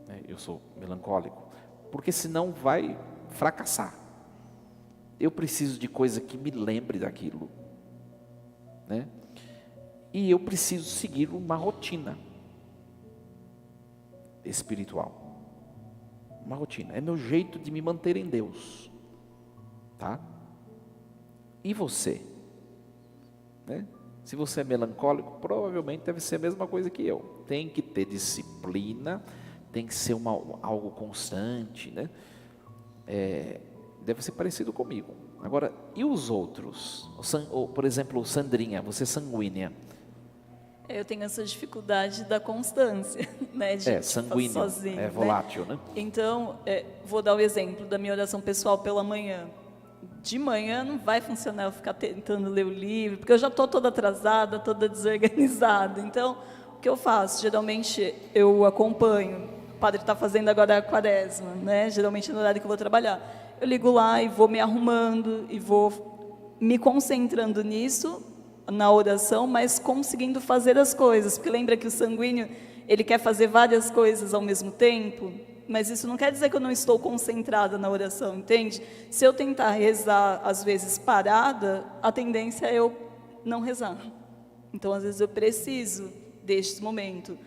[SPEAKER 1] né? Eu sou melancólico, porque senão vai fracassar. Eu preciso de coisa que me lembre daquilo, né? E eu preciso seguir uma rotina espiritual. Uma rotina, é meu jeito de me manter em Deus, tá? E você, né? Se você é melancólico, provavelmente deve ser a mesma coisa que eu. Tem que ter disciplina, tem que ser algo constante, né? Deve ser parecido comigo. Agora, e os outros? Por exemplo, Sandrinha, você é sanguínea.
[SPEAKER 2] Eu tenho essa dificuldade da constância, né? De
[SPEAKER 1] sanguíneo,
[SPEAKER 2] sozinho,
[SPEAKER 1] volátil, né?
[SPEAKER 2] Então, vou dar o exemplo da minha oração pessoal pela manhã. De manhã não vai funcionar eu ficar tentando ler o livro, porque eu já estou toda atrasada, toda desorganizada. Então, o que eu faço? Geralmente, eu acompanho. O padre está fazendo agora a quaresma, né? Geralmente no horário que eu vou trabalhar. Eu ligo lá e vou me arrumando e vou me concentrando nisso, na oração, mas conseguindo fazer as coisas. Porque lembra que o sanguíneo, ele quer fazer várias coisas ao mesmo tempo? Mas isso não quer dizer que eu não estou concentrada na oração, entende? Se eu tentar rezar, às vezes, parada, a tendência é eu não rezar. Então, às vezes, eu preciso deste momento.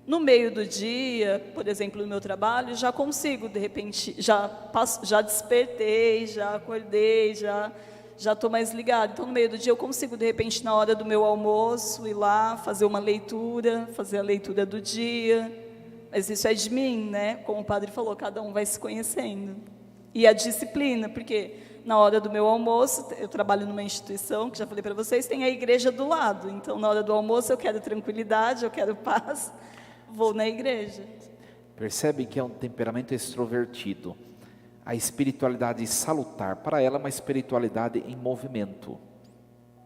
[SPEAKER 2] No meio do dia, por exemplo, no meu trabalho, já consigo, de repente, já despertei, já acordei, já estou mais ligado. Então, no meio do dia, eu consigo, de repente, na hora do meu almoço, ir lá, fazer uma leitura, fazer a leitura do dia. Mas isso é de mim, né? Como o padre falou, cada um vai se conhecendo. E a disciplina, porque na hora do meu almoço, eu trabalho numa instituição, que já falei para vocês, tem a igreja do lado. Então, na hora do almoço, eu quero tranquilidade, eu quero paz, vou na igreja.
[SPEAKER 1] Percebe que é um temperamento extrovertido. A espiritualidade salutar, para ela é uma espiritualidade em movimento.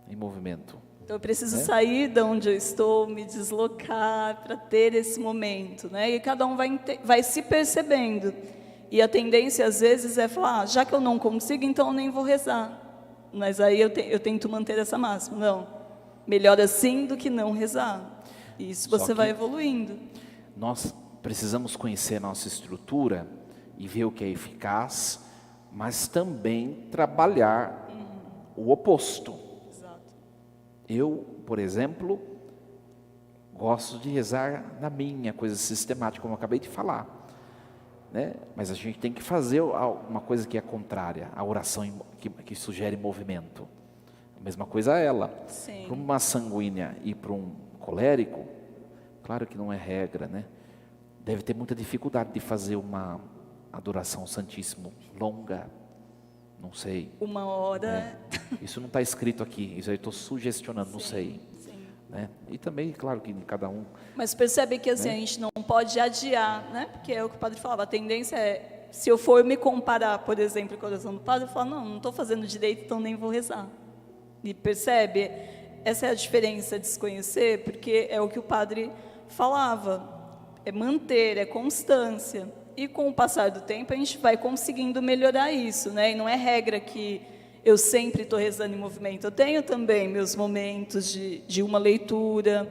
[SPEAKER 1] Em movimento.
[SPEAKER 2] Então eu preciso sair de onde eu estou, me deslocar para ter esse momento, né? E cada um vai se percebendo. E a tendência às vezes é falar, já que eu não consigo, então eu nem vou rezar. Mas aí eu tento manter essa máxima. Não, melhor assim do que não rezar. E isso você vai evoluindo.
[SPEAKER 1] Nós precisamos conhecer a nossa estrutura e ver o que é eficaz, mas também trabalhar o oposto.
[SPEAKER 2] Exato.
[SPEAKER 1] Eu, por exemplo, gosto de rezar na minha coisa sistemática, como eu acabei de falar. né? Mas a gente tem que fazer uma coisa que é contrária, a oração que sugere movimento. A mesma coisa ela.
[SPEAKER 2] Sim.
[SPEAKER 1] Para uma sanguínea e para um colérico, claro que não é regra, né? Deve ter muita dificuldade de fazer uma adoração ao Santíssimo longa, não sei.
[SPEAKER 2] 1 hora.
[SPEAKER 1] Isso não está escrito aqui, isso aí estou sugestionando, não sei.
[SPEAKER 2] Sim.
[SPEAKER 1] Né? E também, claro que cada um...
[SPEAKER 2] Mas percebe que assim, a gente não pode adiar, né? Porque é o que o padre falava, a tendência é, se eu for me comparar, por exemplo, com a oração do padre, eu falo, não estou fazendo direito, então nem vou rezar. E percebe? Essa é a diferença de se conhecer, porque é o que o padre falava, é manter, é constância. E com o passar do tempo, a gente vai conseguindo melhorar isso, né? E não é regra que eu sempre estou rezando em movimento. Eu tenho também meus momentos de uma leitura,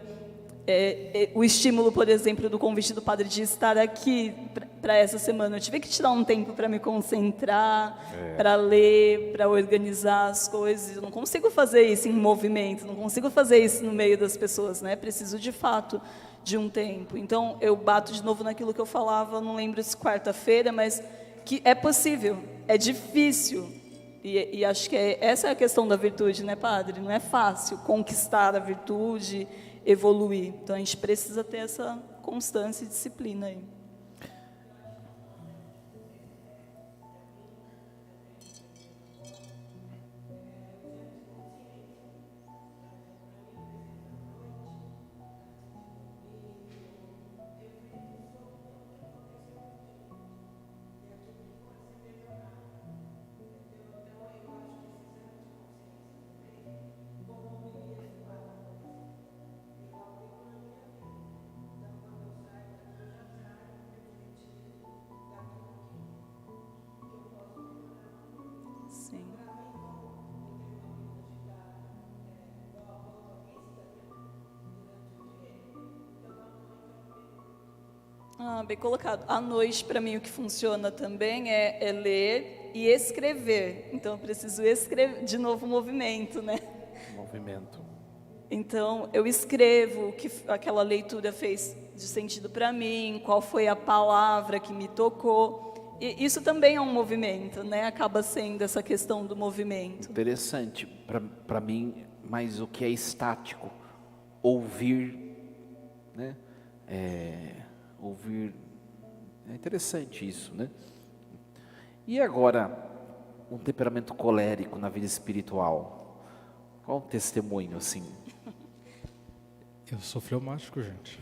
[SPEAKER 2] o estímulo, por exemplo, do convite do padre de estar aqui para essa semana. Eu tive que tirar um tempo para me concentrar, para ler, para organizar as coisas. Eu não consigo fazer isso em movimento, não consigo fazer isso no meio das pessoas, né? Preciso, de fato, de um tempo. Então, eu bato de novo naquilo que eu falava, não lembro se quarta-feira, mas que é possível, é difícil. E acho que essa é a questão da virtude, né, padre? Não é fácil conquistar a virtude, evoluir. Então, a gente precisa ter essa constância e disciplina aí. Sim. Bem colocado. À noite, para mim, o que funciona também é ler e escrever. Então, eu preciso escrever, de novo, movimento, né?
[SPEAKER 1] Movimento.
[SPEAKER 2] Então, eu escrevo o que aquela leitura fez de sentido para mim, qual foi a palavra que me tocou. E isso também é um movimento, né? Acaba sendo essa questão do movimento.
[SPEAKER 1] Interessante. Para mim, mas o que é estático? Ouvir, né? Ouvir. É interessante isso, né? E agora, um temperamento colérico na vida espiritual? Qual o testemunho, assim?
[SPEAKER 3] Eu sou fleumático, gente.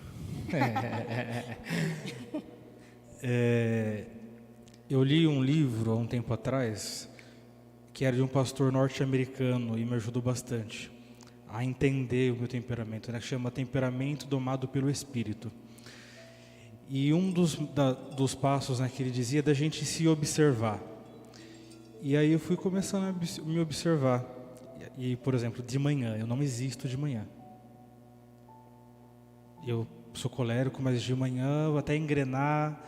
[SPEAKER 3] Eu li um livro há um tempo atrás, que era de um pastor norte-americano, e me ajudou bastante a entender o meu temperamento, né? Que chama Temperamento Domado pelo Espírito. E um dos passos, né, que ele dizia é da gente se observar. E aí eu fui começando a me observar. E, por exemplo, de manhã, eu não existo de manhã. Eu sou colérico, mas de manhã eu até engrenar.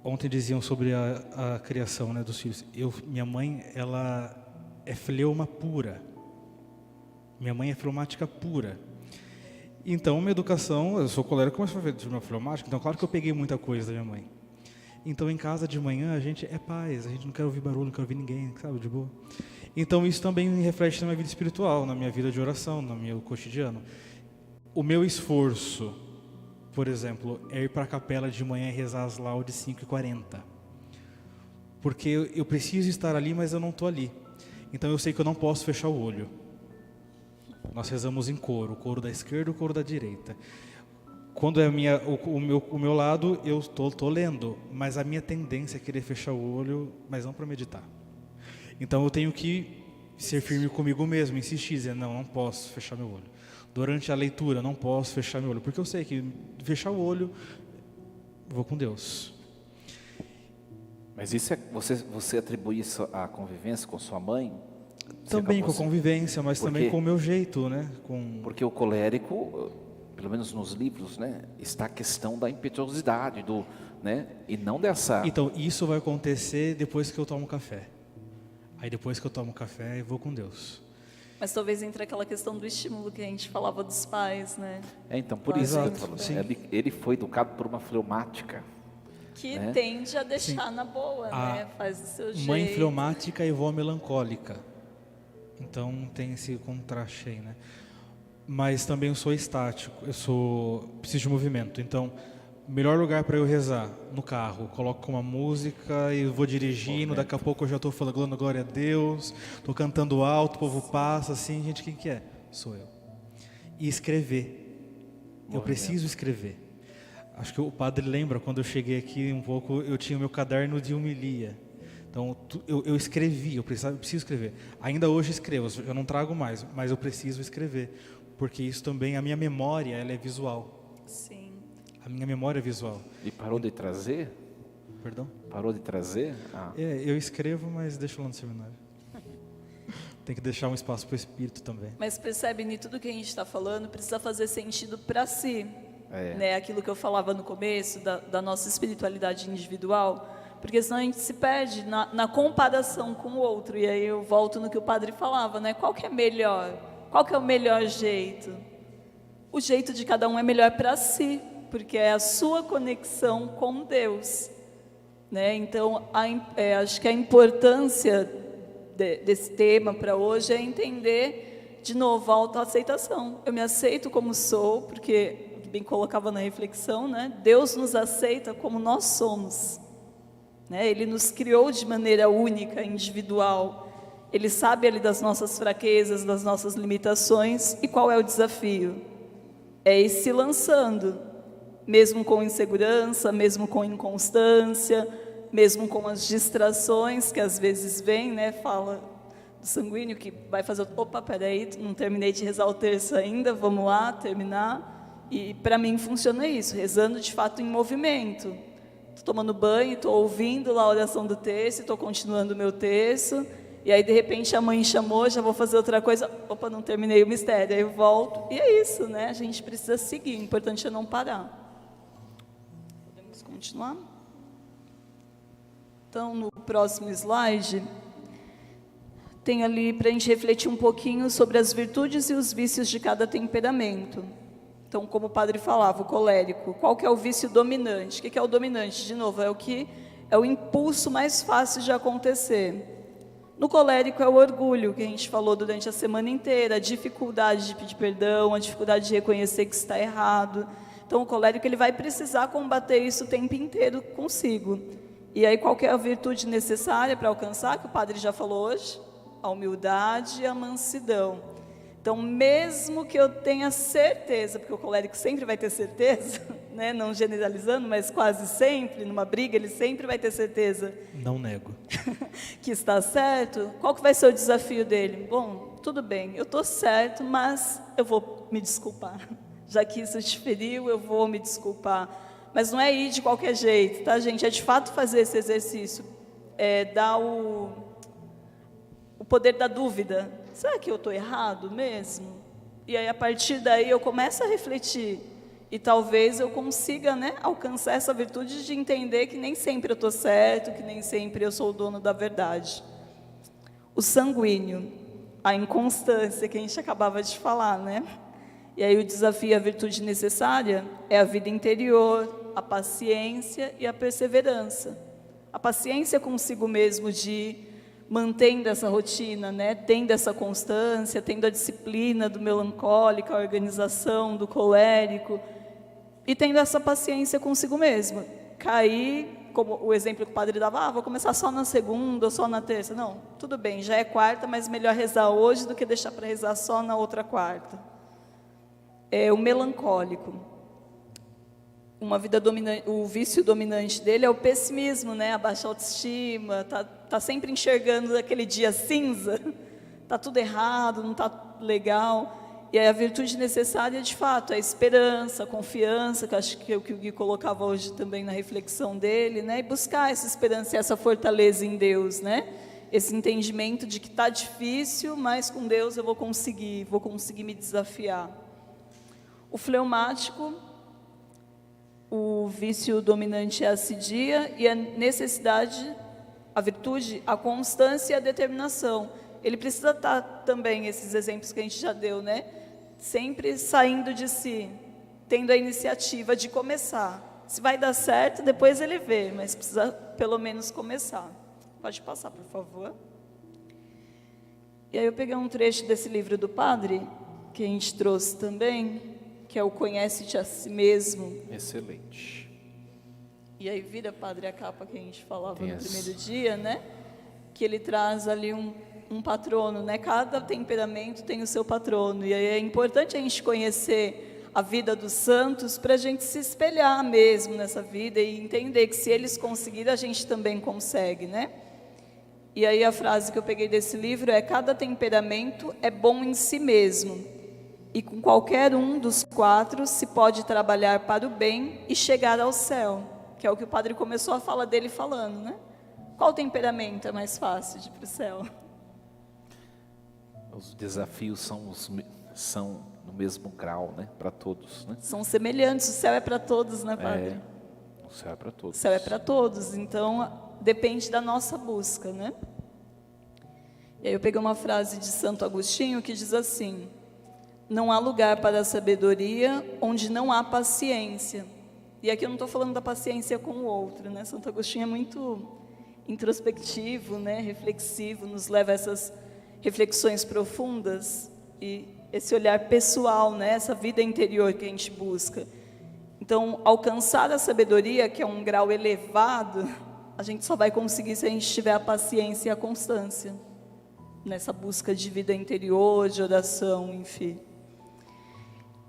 [SPEAKER 3] Ontem diziam sobre a criação, né, dos filhos. Minha mãe, ela é fleuma pura. Minha mãe é fleumática pura. Então, minha educação, eu sou colérico, mas foi de uma fleumática, então claro que eu peguei muita coisa da minha mãe. Então, em casa de manhã, a gente é paz, a gente não quer ouvir barulho, não quer ouvir ninguém, sabe, de boa. Então, isso também reflete na minha vida espiritual, na minha vida de oração, no meu cotidiano. O meu esforço, por exemplo, é ir para a capela de manhã e rezar as laudes 5h40. Porque eu preciso estar ali, mas eu não estou ali. Então, eu sei que eu não posso fechar o olho. Nós rezamos em coro, o coro da esquerda e o coro da direita. Quando é o meu lado, eu estou lendo, mas a minha tendência é querer fechar o olho, mas não para meditar. Então eu tenho que ser firme comigo mesmo, insistir, dizer, não posso fechar meu olho. Durante a leitura, não posso fechar meu olho, porque eu sei que fechar o olho, vou com Deus.
[SPEAKER 1] Mas isso você atribui isso à convivência com sua mãe?
[SPEAKER 3] Também com a convivência, mas também com o meu jeito, né?
[SPEAKER 1] Porque o colérico, pelo menos nos livros, né, está a questão da impetuosidade, né, e não dessa...
[SPEAKER 3] Então, isso vai acontecer depois que eu tomo café. Aí depois que eu tomo café, eu vou com Deus.
[SPEAKER 2] Mas talvez entre aquela questão do estímulo que a gente falava dos pais, né?
[SPEAKER 1] Então, por isso que eu falo, ele foi educado por uma fleumática.
[SPEAKER 2] Que
[SPEAKER 1] né?
[SPEAKER 2] tende a deixar na boa, né? Faz do seu jeito.
[SPEAKER 3] Mãe fleumática e vó melancólica. Então tem esse contraste aí, né? Mas também eu sou estático, preciso de movimento. Então, melhor lugar para eu rezar, no carro. Coloco uma música e vou dirigindo, daqui a pouco eu já estou falando glória a Deus, estou cantando alto, o povo passa assim, gente, quem que é? Sou eu. E escrever. Eu preciso escrever. Acho que o padre lembra, quando eu cheguei aqui um pouco, eu tinha o meu caderno de homilia. Então, eu escrevi, eu preciso escrever. Ainda hoje escrevo, eu não trago mais, mas eu preciso escrever. Porque isso também, a minha memória, ela é visual.
[SPEAKER 2] Sim.
[SPEAKER 3] A minha memória é visual.
[SPEAKER 1] E parou de trazer?
[SPEAKER 3] Perdão?
[SPEAKER 1] Parou de trazer?
[SPEAKER 3] Eu escrevo, mas deixo lá no seminário. Tem que deixar um espaço para o espírito também.
[SPEAKER 2] Mas percebe, Ni, tudo que a gente está falando precisa fazer sentido para si. Né? Aquilo que eu falava no começo, da nossa espiritualidade individual. Porque senão a gente se perde na comparação com o outro. E aí eu volto no que o padre falava, né? Qual que é melhor? Qual que é o melhor jeito? O jeito de cada um é melhor para si, porque é a sua conexão com Deus. Né? Então, acho que a importância desse tema para hoje é entender, de novo, a autoaceitação. Eu me aceito como sou, porque, bem colocava na reflexão, né? Deus nos aceita como nós somos. Né? Ele nos criou de maneira única, individual. Ele sabe ali das nossas fraquezas, das nossas limitações. E qual é o desafio? É ir se lançando, mesmo com insegurança, mesmo com inconstância, mesmo com as distrações que às vezes vêm, né? Fala do sanguíneo que vai fazer, opa, peraí, não terminei de rezar o terço ainda, vamos lá, terminar. E para mim funciona isso, rezando de fato em movimento. Estou tomando banho, estou ouvindo lá a oração do terço, estou continuando o meu terço, e aí de repente a mãe chamou, já vou fazer outra coisa, opa, não terminei o mistério, aí eu volto, e é isso, né? A gente precisa seguir, o importante é não parar. Podemos continuar? Então, no próximo slide, tem ali para a gente refletir um pouquinho sobre as virtudes e os vícios de cada temperamento. Então, como o padre falava, o colérico, qual que é o vício dominante? O que é o dominante? De novo, é o impulso mais fácil de acontecer. No colérico é o orgulho, que a gente falou durante a semana inteira, a dificuldade de pedir perdão, a dificuldade de reconhecer que está errado. Então, o colérico ele vai precisar combater isso o tempo inteiro consigo. E aí, qual que é a virtude necessária para alcançar, que o padre já falou hoje? A humildade e a mansidão. Então, mesmo que eu tenha certeza, porque o colérico sempre vai ter certeza, né? Não generalizando, mas quase sempre, numa briga, ele sempre vai ter certeza.
[SPEAKER 3] Não nego.
[SPEAKER 2] Que está certo. Qual que vai ser o desafio dele? Bom, tudo bem, eu estou certo, mas eu vou me desculpar. Já que isso te feriu, eu vou me desculpar. Mas não é ir de qualquer jeito, tá, gente? É de fato fazer esse exercício. Dar o poder da dúvida. Será que eu estou errado mesmo? E aí, a partir daí, eu começo a refletir. E talvez eu consiga, né, alcançar essa virtude de entender que nem sempre eu estou certo, que nem sempre eu sou o dono da verdade. O sanguíneo, a inconstância que a gente acabava de falar, né? E aí o desafio, a virtude necessária é a vida interior, a paciência e a perseverança. A paciência consigo mesmo de ir mantendo essa rotina, né? Tendo essa constância, tendo a disciplina do melancólico, a organização do colérico, e tendo essa paciência consigo mesmo. Cair, como o exemplo que o padre dava, vou começar só na segunda ou só na terça. Não, tudo bem, já é quarta, mas melhor rezar hoje do que deixar para rezar só na outra quarta. O melancólico. Uma vida dominante, o vício dominante dele é o pessimismo, né? A baixa autoestima, tá sempre enxergando aquele dia cinza, tá tudo errado, não tá legal. E aí a virtude necessária, de fato, é a esperança, a confiança, que acho que é o que o Gui colocava hoje também na reflexão dele, né? E buscar essa esperança e essa fortaleza em Deus, né? Esse entendimento de que tá difícil, mas com Deus eu vou conseguir me desafiar. O fleumático, o vício dominante é a assidia e a necessidade, a virtude, a constância e a determinação. Ele precisa estar também, esses exemplos que a gente já deu, né? Sempre saindo de si, tendo a iniciativa de começar. Se vai dar certo, depois ele vê, mas precisa pelo menos começar. Pode passar, por favor. E aí eu peguei um trecho desse livro do Padre, que a gente trouxe também, que é o Conhece-te a si mesmo.
[SPEAKER 1] Excelente.
[SPEAKER 2] E aí vira, Padre, a capa que a gente falava
[SPEAKER 1] Tem
[SPEAKER 2] no
[SPEAKER 1] essa.
[SPEAKER 2] primeiro dia, né? Que ele traz ali um patrono, né? Cada temperamento tem o seu patrono. E aí é importante a gente conhecer a vida dos santos para a gente se espelhar mesmo nessa vida e entender que se eles conseguiram, a gente também consegue, né? E aí a frase que eu peguei desse livro é: cada temperamento é bom em si mesmo, e com qualquer um dos 4 se pode trabalhar para o bem e chegar ao céu, que é o que o padre começou a fala dele falando, né? Qual temperamento é mais fácil de ir para o céu?
[SPEAKER 1] Os desafios são no mesmo grau, né? Para todos, né?
[SPEAKER 2] São semelhantes, o céu é para todos, né, padre?
[SPEAKER 1] O céu é para
[SPEAKER 2] O
[SPEAKER 1] todos.
[SPEAKER 2] céu é para todos, então depende da nossa busca, né? E aí eu peguei uma frase de Santo Agostinho que diz assim: não há lugar para a sabedoria onde não há paciência. E aqui eu não estou falando da paciência com o outro, né? Santo Agostinho é muito introspectivo, né? Reflexivo, nos leva a essas reflexões profundas e esse olhar pessoal, né? Essa vida interior que a gente busca. Então, alcançar a sabedoria, que é um grau elevado, a gente só vai conseguir se a gente tiver a paciência e a constância nessa busca de vida interior, de oração, enfim.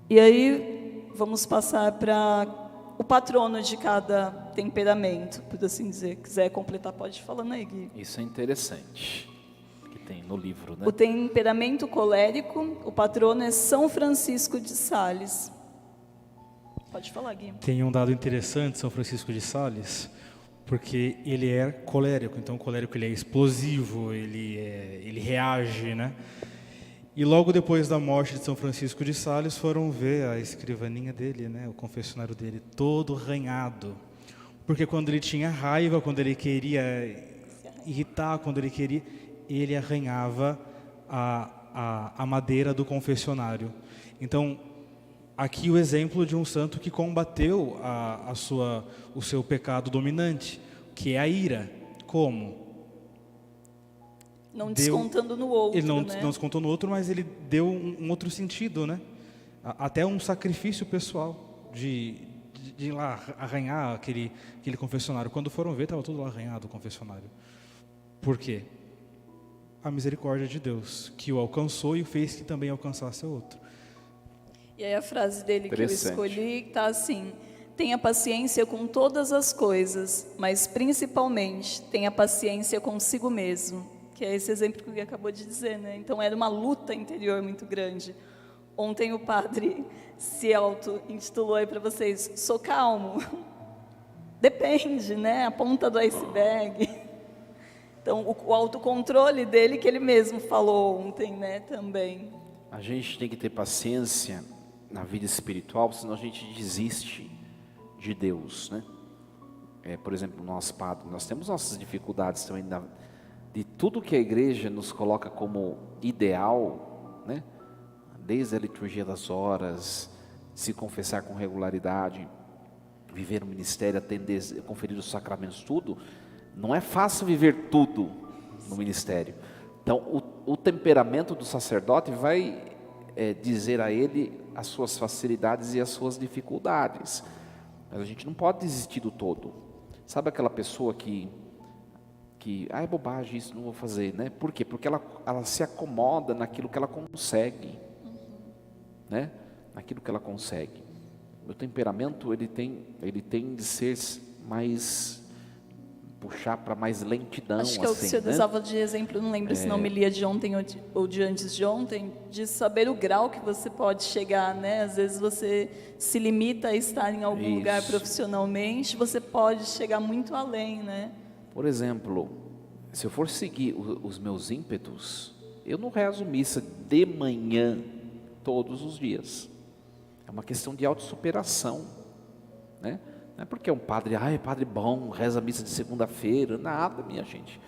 [SPEAKER 2] E aí, vamos passar para o patrono de cada temperamento, por assim dizer. Quiser completar, pode ir falando aí, Gui.
[SPEAKER 1] Isso é interessante, que tem no livro, né?
[SPEAKER 2] O temperamento colérico, o patrono é São Francisco de Sales. Pode falar, Gui.
[SPEAKER 3] Tem um dado interessante, São Francisco de Sales, porque ele é colérico. Então, o colérico ele é explosivo, ele reage, né? E logo depois da morte de São Francisco de Sales, foram ver a escrivaninha dele, né? O confessionário dele, todo arranhado. Porque quando ele tinha raiva, quando ele queria irritar, quando ele queria, ele arranhava a madeira do confessionário. Então, aqui o exemplo de um santo que combateu o seu pecado dominante, que é a ira. Como?
[SPEAKER 2] Não descontando no outro,
[SPEAKER 3] ele não
[SPEAKER 2] né?
[SPEAKER 3] descontou no outro, mas ele deu um outro sentido, né? Até um sacrifício pessoal de ir lá arranhar aquele confessionário. Quando foram ver, estava tudo lá arranhado o confessionário. Por quê? A misericórdia de Deus, que o alcançou e fez que também alcançasse o outro.
[SPEAKER 2] E aí a frase dele que eu
[SPEAKER 1] Interessante.
[SPEAKER 2] escolhi está assim: tenha paciência com todas as coisas, mas principalmente tenha paciência consigo mesmo. Que é esse exemplo que o Gui acabou de dizer, né? Então era uma luta interior muito grande. Ontem o padre se auto-intitulou aí para vocês: sou calmo. Depende, né? A ponta do iceberg. Então o autocontrole dele, que ele mesmo falou ontem, né? Também.
[SPEAKER 1] A gente tem que ter paciência na vida espiritual, senão a gente desiste de Deus, né? Por exemplo, nós padres, nós temos nossas dificuldades também de tudo que a igreja nos coloca como ideal, né? Desde a liturgia das horas, se confessar com regularidade, viver o ministério, atender, conferir os sacramentos, tudo. Não é fácil viver tudo no ministério. Então, o temperamento do sacerdote vai dizer a ele as suas facilidades e as suas dificuldades. Mas a gente não pode desistir do todo. Sabe aquela pessoa que é bobagem, isso não vou fazer, né? Por quê? Porque ela se acomoda naquilo que ela consegue, né? Naquilo que ela consegue. Meu temperamento, ele tem de ser mais, puxar para mais lentidão.
[SPEAKER 2] Acho que é o que o senhor
[SPEAKER 1] né?
[SPEAKER 2] usava de exemplo, não lembro se não me lia de ontem ou de antes de ontem, de saber o grau que você pode chegar, né? Às vezes você se limita a estar em algum lugar profissionalmente, você pode chegar muito além, né?
[SPEAKER 1] Por exemplo, se eu for seguir os meus ímpetos, eu não rezo missa de manhã todos os dias. É uma questão de autossuperação, né? Não é porque é um padre, é padre bom, reza a missa de segunda-feira, nada, minha gente.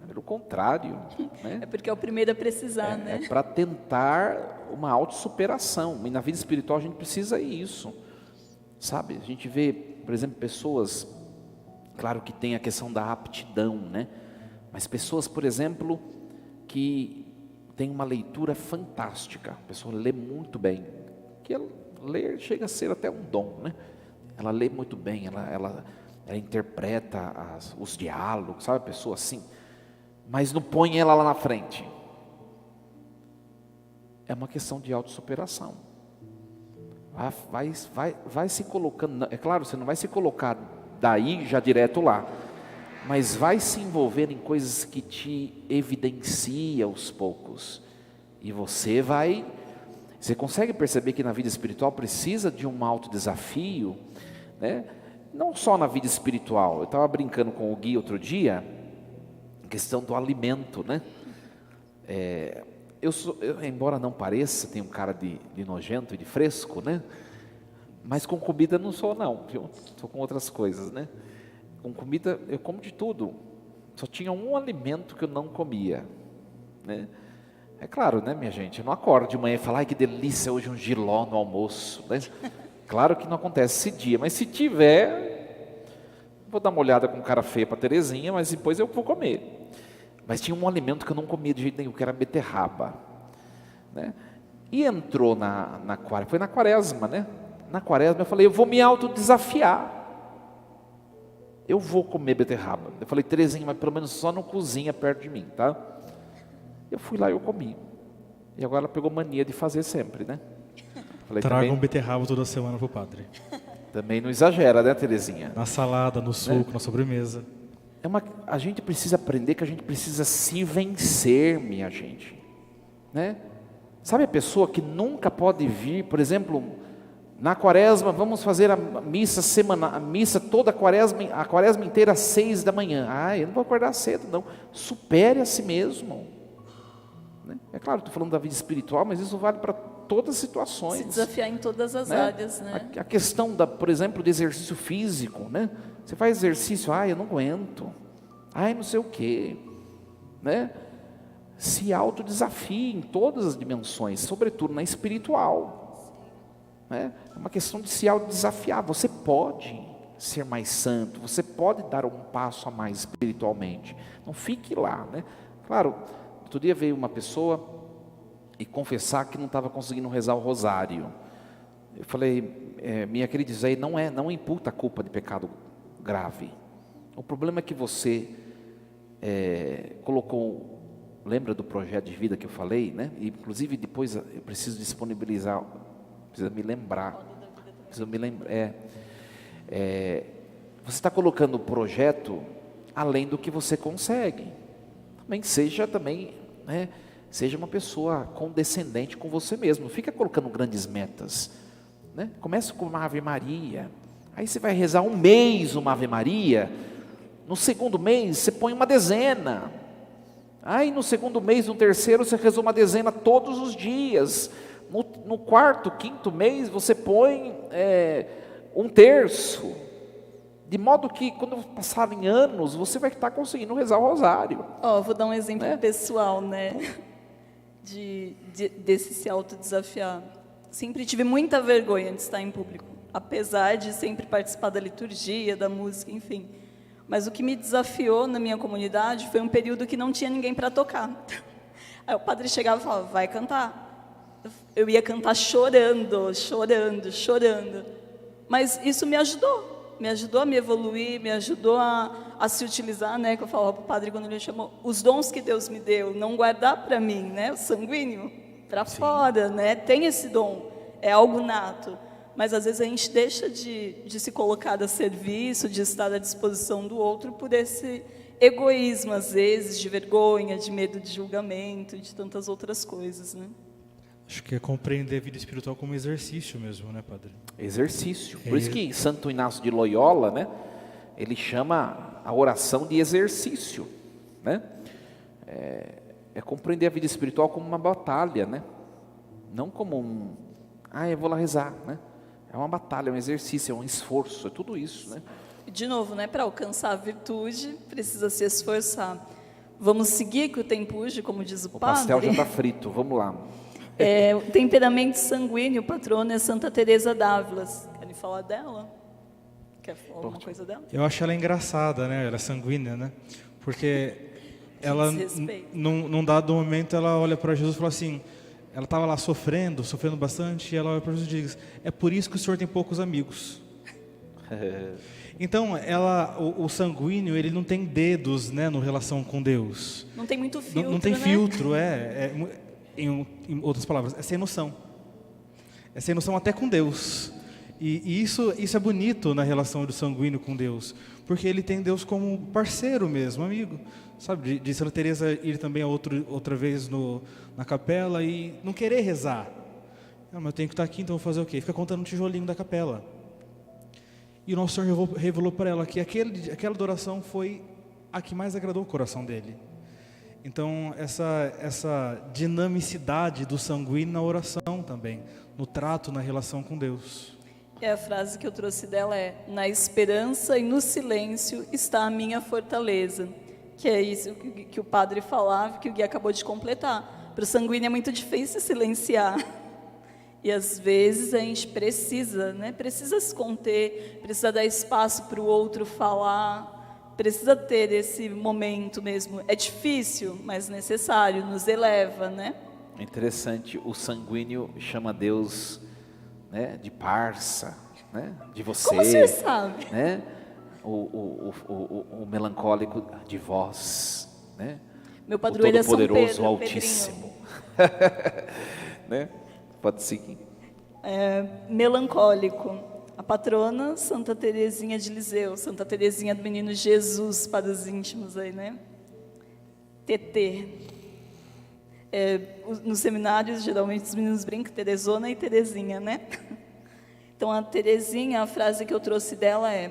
[SPEAKER 1] Pelo contrário, né?
[SPEAKER 2] É porque é o primeiro a precisar, né?
[SPEAKER 1] É para tentar uma autossuperação. E na vida espiritual a gente precisa isso, sabe? A gente vê por exemplo, pessoas, claro que tem a questão da aptidão, né? Mas pessoas, por exemplo, que tem uma leitura fantástica, a pessoa lê muito bem, que ela ler chega a ser até um dom, né? Ela lê muito bem, ela interpreta os diálogos, sabe, a pessoa assim, mas não põe ela lá na frente. É uma questão de autossuperação. Vai se colocando, é claro, você não vai se colocar daí já direto lá, mas vai se envolver em coisas que te evidencia aos poucos, e você consegue perceber que na vida espiritual precisa de um alto desafio, né? Não só na vida espiritual. Eu estava brincando com o Gui outro dia, questão do alimento, né? Eu, embora não pareça, tenho um cara de nojento e de fresco, né? Mas com comida não sou não, viu? Sou com outras coisas, né? Com comida eu como de tudo. Só tinha um alimento que eu não comia, né? É claro, né, minha gente? Eu não acordo de manhã e falo, ai que delícia, hoje um jiló no almoço, né? Claro que não acontece esse dia, mas se tiver, vou dar uma olhada com cara feia para Terezinha, mas depois eu vou comer. Mas tinha um alimento que eu não comia de jeito nenhum, que era beterraba, né? E entrou foi na quaresma, né? Na quaresma eu falei, eu vou me autodesafiar. Eu vou comer beterraba. Eu falei, Terezinha, mas pelo menos só não cozinha perto de mim, tá? Eu fui lá e eu comi. E agora ela pegou mania de fazer sempre, né? Falei,
[SPEAKER 3] Traga um beterraba toda semana pro padre.
[SPEAKER 1] Também não exagera, né, Terezinha?
[SPEAKER 3] Na salada, no suco,
[SPEAKER 1] Né?
[SPEAKER 3] na sobremesa.
[SPEAKER 1] A gente precisa aprender que a gente precisa se vencer, minha gente, né? Sabe a pessoa que nunca pode vir, por exemplo, na quaresma, vamos fazer a missa semanal, a missa toda a quaresma inteira às 6 da manhã. Eu não vou acordar cedo, não. Supere a si mesmo, né? É claro, estou falando da vida espiritual, mas isso vale para todas as situações.
[SPEAKER 2] Se desafiar em todas as
[SPEAKER 1] né?
[SPEAKER 2] áreas, né?
[SPEAKER 1] A questão, por exemplo, do exercício físico, né? Você faz exercício, eu não aguento, não sei o quê, né? Se autodesafie em todas as dimensões, sobretudo na espiritual, né? É uma questão de se autodesafiar. Você pode ser mais santo, você pode dar um passo a mais espiritualmente, não fique lá, né? Claro, outro dia veio uma pessoa e confessar que não estava conseguindo rezar o rosário. Eu falei, minha querida, isso aí não imputa a culpa de pecado grave. O problema é que você colocou, lembra do projeto de vida que eu falei, né? E, inclusive depois eu preciso disponibilizar, precisa me lembrar, você está colocando o projeto além do que você consegue. Também, né? Seja uma pessoa condescendente com você mesmo. Não fica colocando grandes metas, né? Começa com uma Ave Maria. Aí você vai rezar um mês uma Ave Maria. No segundo mês você põe uma dezena. Aí no segundo mês, no terceiro, você reza uma dezena todos os dias. No quarto, quinto mês, você põe um terço. De modo que quando passarem anos, você vai estar conseguindo rezar o rosário.
[SPEAKER 2] Vou dar um exemplo pessoal, né? Desse se autodesafiar. Sempre tive muita vergonha de estar em público, apesar de sempre participar da liturgia, da música, enfim. Mas o que me desafiou na minha comunidade foi um período que não tinha ninguém para tocar. Aí o padre chegava e falava, vai cantar. Eu ia cantar chorando. Mas isso me ajudou a me evoluir, me ajudou a se utilizar, né? Que eu falava para o padre quando ele me chamou, os dons que Deus me deu, não guardar para mim, né? O sanguíneo, para fora, né? Tem esse dom, é algo nato. Mas às vezes a gente deixa de se colocar a serviço, de estar à disposição do outro por esse egoísmo, às vezes, de vergonha, de medo de julgamento e de tantas outras coisas, né?
[SPEAKER 3] Acho que é compreender a vida espiritual como exercício mesmo, né, padre?
[SPEAKER 1] Exercício. Por isso que Santo Inácio de Loyola, né, ele chama a oração de exercício, né? É compreender a vida espiritual como uma batalha, né? Não como eu vou lá rezar, né? É uma batalha, é um exercício, é um esforço, é tudo isso, né?
[SPEAKER 2] De novo, né, para alcançar a virtude, precisa se esforçar. Vamos seguir que o tempo urge, como diz o padre.
[SPEAKER 1] O pastel já está frito, vamos lá.
[SPEAKER 2] O temperamento sanguíneo, patrona é Santa Teresa d'Ávila. Querem falar dela? Quer falar alguma coisa dela?
[SPEAKER 3] Eu acho ela engraçada, né? Ela é sanguínea, né? Porque ela,
[SPEAKER 2] Desrespeito.
[SPEAKER 3] num dado momento, ela olha para Jesus e fala assim, ela estava lá sofrendo bastante, e ela olha para Jesus e diz, é por isso que o senhor tem poucos amigos. Então, o sanguíneo, ele não tem dedos, né, no relação com Deus.
[SPEAKER 2] Não tem muito filtro,
[SPEAKER 3] Não tem
[SPEAKER 2] né?
[SPEAKER 3] filtro, em outras palavras, é sem noção. É sem noção até com Deus. E isso é bonito na relação do sanguíneo com Deus, porque ele tem Deus como parceiro mesmo, amigo. Sabe, de Santa Teresa ir também outra vez na capela e não querer rezar. Não, mas eu tenho que estar aqui, então vou fazer o quê? Fica contando um tijolinho da capela. E o nosso Senhor revelou para ela que aquela adoração foi a que mais agradou o coração dele. Então, essa dinamicidade do sanguíneo na oração também, no trato, na relação com Deus.
[SPEAKER 2] E a frase que eu trouxe dela é: na esperança e no silêncio está a minha fortaleza. Que é isso que o padre falava, que o Gui acabou de completar. Para o sanguíneo é muito difícil silenciar. E às vezes a gente precisa, né? Precisa se conter, precisa dar espaço para o outro falar, precisa ter esse momento mesmo. É difícil, mas necessário, nos eleva, né?
[SPEAKER 1] É interessante, o sanguíneo chama Deus, né, de parça, né, de você.
[SPEAKER 2] Como você sabe?
[SPEAKER 1] Né? O melancólico de vós, né?
[SPEAKER 2] Meu padroeiro é São
[SPEAKER 1] Todo-Poderoso,
[SPEAKER 2] Pedro,
[SPEAKER 1] Altíssimo. Né? Pode seguir.
[SPEAKER 2] Melancólico. A patrona, Santa Teresinha de Liseu, Santa Teresinha do Menino Jesus, para os íntimos aí, né? TT. Nos seminários, geralmente os meninos brincam, Teresona e Terezinha, né? Então, a Terezinha, a frase que eu trouxe dela é: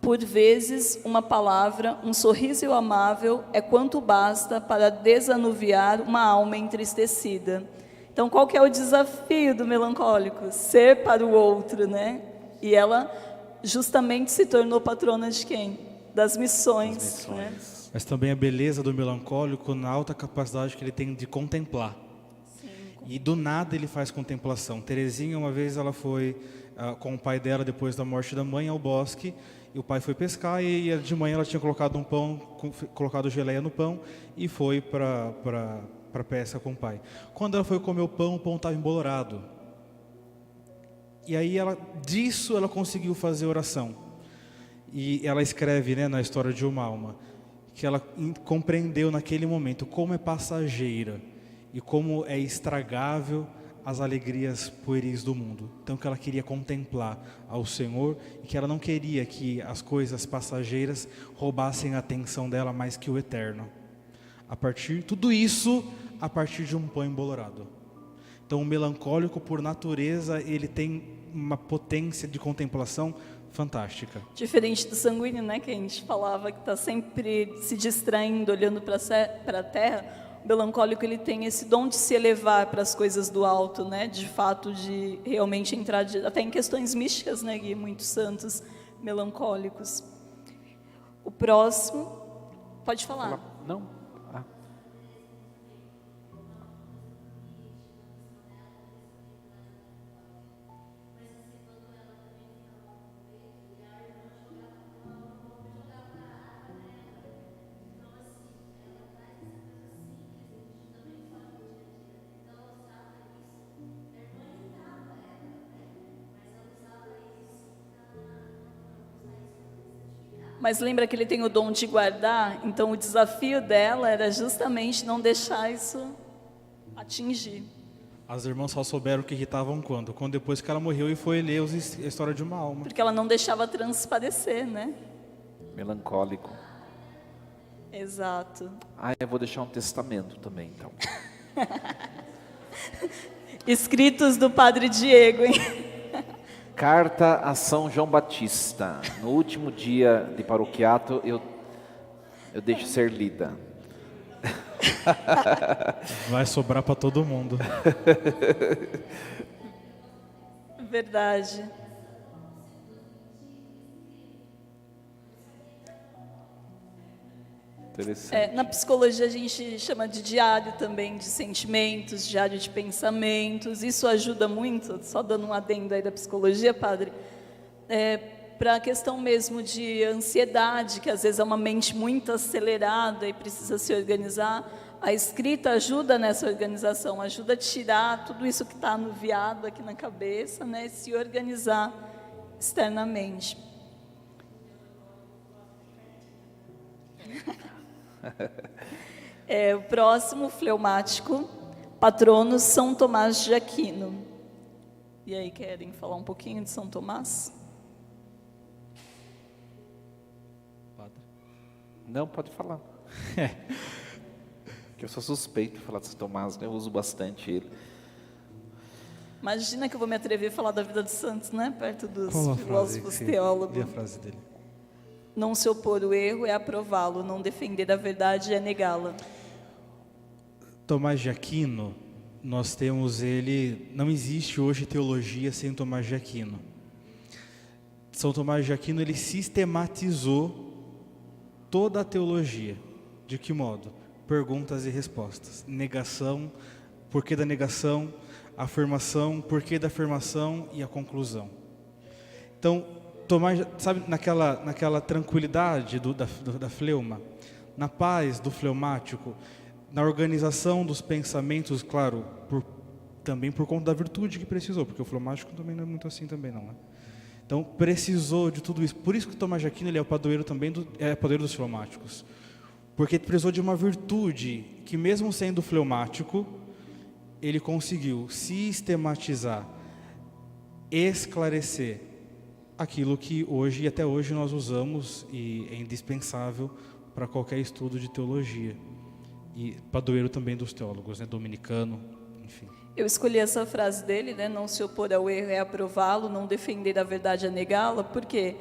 [SPEAKER 2] por vezes, uma palavra, um sorriso amável é quanto basta para desanuviar uma alma entristecida. Então, qual que é o desafio do melancólico? Ser para o outro, né? E ela justamente se tornou patrona de quem? Das missões. Né?
[SPEAKER 3] Mas também a beleza do melancólico na alta capacidade que ele tem de contemplar. Sim. E do nada ele faz contemplação. Terezinha, uma vez, ela foi com o pai dela, depois da morte da mãe, ao bosque. E o pai foi pescar e de manhã ela tinha colocado colocado geleia no pão e foi para pesca com o pai. Quando ela foi comer o pão estava embolorado. E aí disso ela conseguiu fazer oração. E ela escreve, né, na História de uma Alma, que ela compreendeu naquele momento como é passageira e como é estragável as alegrias pueris do mundo. Então, que ela queria contemplar ao Senhor e que ela não queria que as coisas passageiras roubassem a atenção dela mais que o eterno. Tudo isso a partir de um pão embolorado. Então, o melancólico, por natureza, ele tem uma potência de contemplação fantástica.
[SPEAKER 2] Diferente do sanguíneo, né, que a gente falava, que está sempre se distraindo, olhando para a terra. O melancólico, ele tem esse dom de se elevar para as coisas do alto, né, de fato, de realmente entrar até em questões místicas, né, Gui, muitos santos melancólicos. O próximo, pode falar.
[SPEAKER 1] Não.
[SPEAKER 2] Mas lembra que ele tem o dom de guardar? Então, o desafio dela era justamente não deixar isso atingir.
[SPEAKER 3] As irmãs só souberam que irritavam quando depois que ela morreu e foi ler a História de uma Alma.
[SPEAKER 2] Porque ela não deixava transparecer, né?
[SPEAKER 1] Melancólico.
[SPEAKER 2] Exato.
[SPEAKER 1] Eu vou deixar um testamento também, então.
[SPEAKER 2] Escritos do Padre Diego, hein?
[SPEAKER 1] Carta a São João Batista. No último dia de paroquiato, eu deixo ser lida.
[SPEAKER 3] Vai sobrar para todo mundo.
[SPEAKER 2] Verdade.
[SPEAKER 1] Interessante.
[SPEAKER 2] Na psicologia a gente chama de diário também de sentimentos, diário de pensamentos. Isso ajuda muito, só dando um adendo aí da psicologia, padre, para a questão mesmo de ansiedade, que às vezes é uma mente muito acelerada e precisa se organizar. A escrita ajuda nessa organização, ajuda a tirar tudo isso que está anuviado aqui na cabeça, né, e se organizar externamente. O próximo, fleumático, patrono São Tomás de Aquino. E aí, querem falar um pouquinho de São Tomás?
[SPEAKER 1] Não, pode falar. Que eu sou suspeito de falar de São Tomás, né? Eu uso bastante ele.
[SPEAKER 2] Imagina que eu vou me atrever a falar da vida dos santos, né? Perto dos
[SPEAKER 3] Qual a
[SPEAKER 2] filósofos
[SPEAKER 3] frase?
[SPEAKER 2] teólogos.
[SPEAKER 3] E a frase dele?
[SPEAKER 2] Não se opor ao erro é aprová-lo, não defender a verdade é negá-la.
[SPEAKER 3] Tomás de Aquino, nós temos ele... Não existe hoje teologia sem Tomás de Aquino. São Tomás de Aquino, ele sistematizou toda a teologia. De que modo? Perguntas e respostas. Negação, porquê da negação, afirmação, porquê da afirmação e a conclusão. Então, Tomás, sabe, naquela tranquilidade da fleuma, na paz do fleumático, na organização dos pensamentos, claro, também por conta da virtude que precisou, porque o fleumático também não é muito assim também, não é? Então, precisou de tudo isso. Por isso que Tomás de Aquino ele é o padroeiro também, é padroeiro dos fleumáticos. Porque precisou de uma virtude que, mesmo sendo fleumático, ele conseguiu sistematizar, esclarecer aquilo que hoje e até hoje nós usamos e é indispensável para qualquer estudo de teologia. E padroeiro também dos teólogos, né? Dominicano, enfim.
[SPEAKER 2] Eu escolhi essa frase dele, né? Não se opor ao erro é aprová-lo, não defender a verdade é negá-la, porque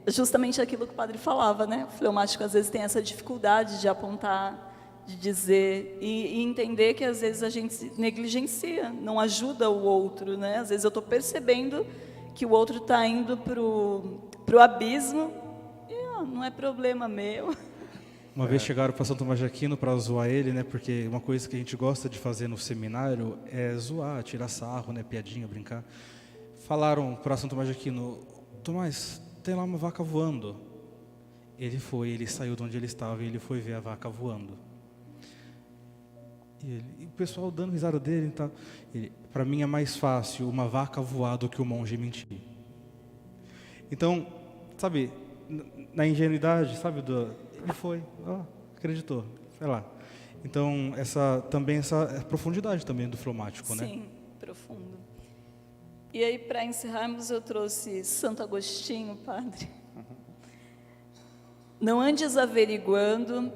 [SPEAKER 2] justamente aquilo que o padre falava, né? O fleumático às vezes tem essa dificuldade de apontar, de dizer e entender que às vezes a gente se negligencia, não ajuda o outro, né? Às vezes eu estou percebendo que o outro está indo pro abismo e não é problema meu.
[SPEAKER 3] Uma vez chegaram para São Tomás de Aquino para zoar ele, né? Porque uma coisa que a gente gosta de fazer no seminário é zoar, tirar sarro, né? Piadinha, brincar. Falaram para São Tomás de Aquino: Tomás, tem lá uma vaca voando. Ele saiu de onde ele estava e ele foi ver a vaca voando. E o pessoal dando risada dele, tá? Para mim é mais fácil uma vaca voar do que o monge mentir. Então, sabe, na ingenuidade, sabe, ele foi, acreditou, sei lá. Então, essa profundidade também do fleumático, né?
[SPEAKER 2] Sim, profundo. E aí, para encerrarmos, eu trouxe Santo Agostinho, padre. Não andes averiguando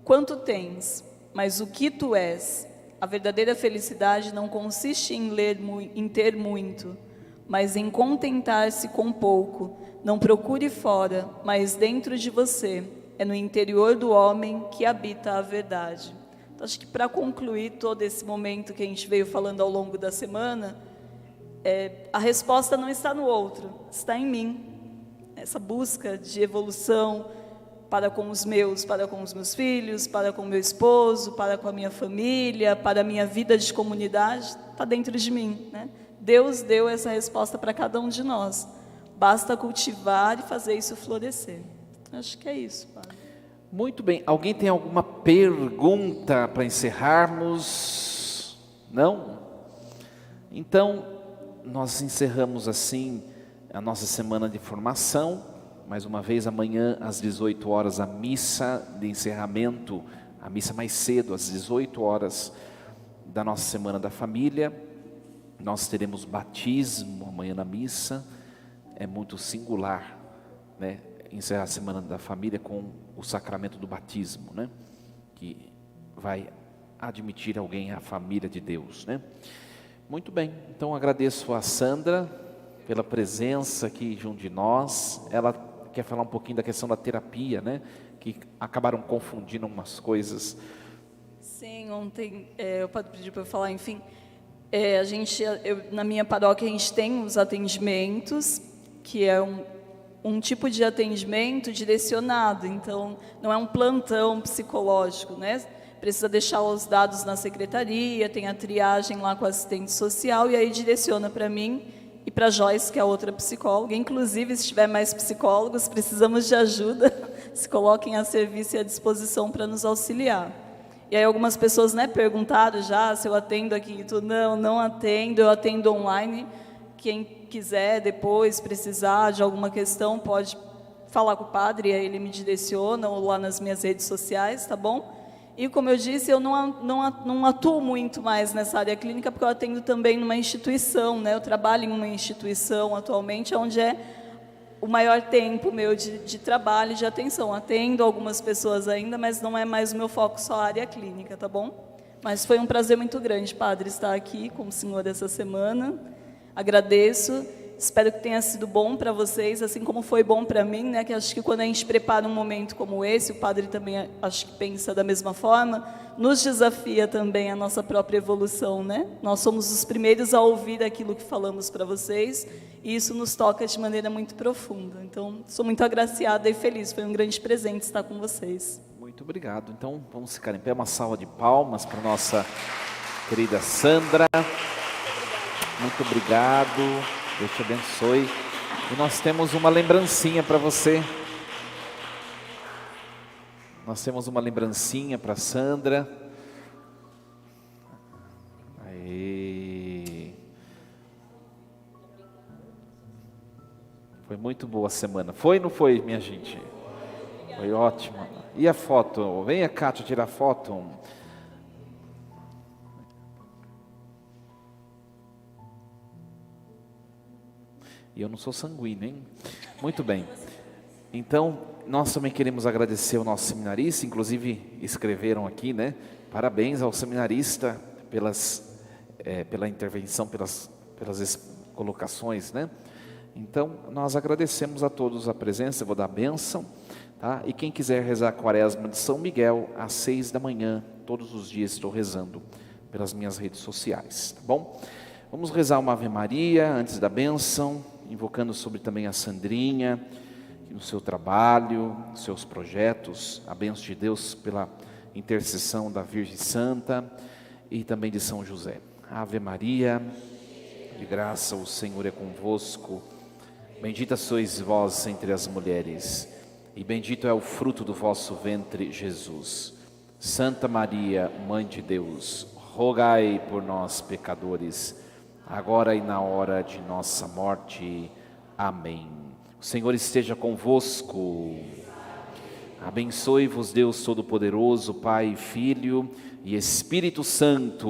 [SPEAKER 2] quanto tens, mas o que tu és. A verdadeira felicidade não consiste em ter muito, mas em contentar-se com pouco. Não procure fora, mas dentro de você. É no interior do homem que habita a verdade. Então, acho que para concluir todo esse momento que a gente veio falando ao longo da semana, a resposta não está no outro, está em mim. Essa busca de evolução para com os meus filhos, para com o meu esposo, para com a minha família, para a minha vida de comunidade, está dentro de mim, né? Deus deu essa resposta para cada um de nós. Basta cultivar e fazer isso florescer. Acho que é isso, padre.
[SPEAKER 1] Muito bem. Alguém tem alguma pergunta para encerrarmos? Não? Então, nós encerramos assim a nossa semana de formação. Mais uma vez, amanhã às 18 horas, a missa de encerramento, a missa mais cedo, às 18 horas da nossa Semana da Família. Nós teremos batismo amanhã na missa. É muito singular, né? Encerrar a Semana da Família com o sacramento do batismo, né? Que vai admitir alguém à família de Deus, né? Muito bem, então agradeço a Sandra pela presença aqui junto de nós. Ela quer falar um pouquinho da questão da terapia, né? Que acabaram confundindo umas coisas.
[SPEAKER 2] Sim, ontem o padre pediu para eu falar, enfim. Na minha paróquia a gente tem os atendimentos, que é um tipo de atendimento direcionado, então não é um plantão psicológico, né? Precisa deixar os dados na secretaria, tem a triagem lá com o assistente social e aí direciona para mim e para a Joyce, que é a outra psicóloga. Inclusive, se tiver mais psicólogos, precisamos de ajuda, se coloquem a serviço e à disposição para nos auxiliar. E aí algumas pessoas, né, perguntaram já se eu atendo aqui e tudo. Não, não atendo, eu atendo online. Quem quiser depois precisar de alguma questão pode falar com o padre, aí ele me direciona ou lá nas minhas redes sociais, tá bom? E como eu disse, eu não atuo muito mais nessa área clínica, porque eu atendo também numa instituição, né? Eu trabalho em uma instituição atualmente, onde é o maior tempo meu de trabalho e de atenção. Atendo algumas pessoas ainda, mas não é mais o meu foco só a área clínica, tá bom? Mas foi um prazer muito grande, padre, estar aqui com o senhor essa semana. Agradeço, espero que tenha sido bom para vocês, assim como foi bom para mim, né? Que acho que quando a gente prepara um momento como esse, o padre também acho que pensa da mesma forma, nos desafia também a nossa própria evolução, né? Nós somos os primeiros a ouvir aquilo que falamos para vocês, e isso nos toca de maneira muito profunda. Então, sou muito agraciada e feliz, foi um grande presente estar com vocês.
[SPEAKER 1] Muito obrigado. Então, vamos ficar em pé, uma salva de palmas para nossa querida Sandra. Muito obrigado, Deus te abençoe. E nós temos uma lembrancinha para você. Nós temos uma lembrancinha para Sandra. Aê. Foi muito boa a semana. Foi ou não foi, minha gente? Foi ótima. E a foto? Venha, Kátia, tirar foto. E eu não sou sanguíneo, hein? Muito bem. Então, nós também queremos agradecer ao nosso seminarista, inclusive escreveram aqui, né? Parabéns ao seminarista pela intervenção, pelas colocações, né? Então, nós agradecemos a todos a presença, eu vou dar a bênção, tá? E quem quiser rezar a quaresma de São Miguel, às 6 da manhã, todos os dias estou rezando pelas minhas redes sociais, tá bom? Vamos rezar uma Ave Maria antes da bênção, invocando sobre também a Sandrinha, no seu trabalho, seus projetos, a bênção de Deus pela intercessão da Virgem Santa e também de São José. Ave Maria, de graça o Senhor é convosco, bendita sois vós entre as mulheres, e bendito é o fruto do vosso ventre, Jesus. Santa Maria, Mãe de Deus, rogai por nós, pecadores, agora e na hora de nossa morte. Amém. O Senhor esteja convosco. Abençoe-vos Deus Todo-Poderoso, Pai, Filho e Espírito Santo.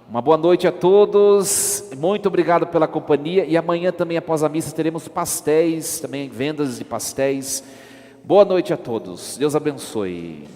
[SPEAKER 1] Uma boa noite a todos. Muito obrigado pela companhia. E amanhã também, após a missa, teremos pastéis, também vendas de pastéis. Boa noite a todos. Deus abençoe.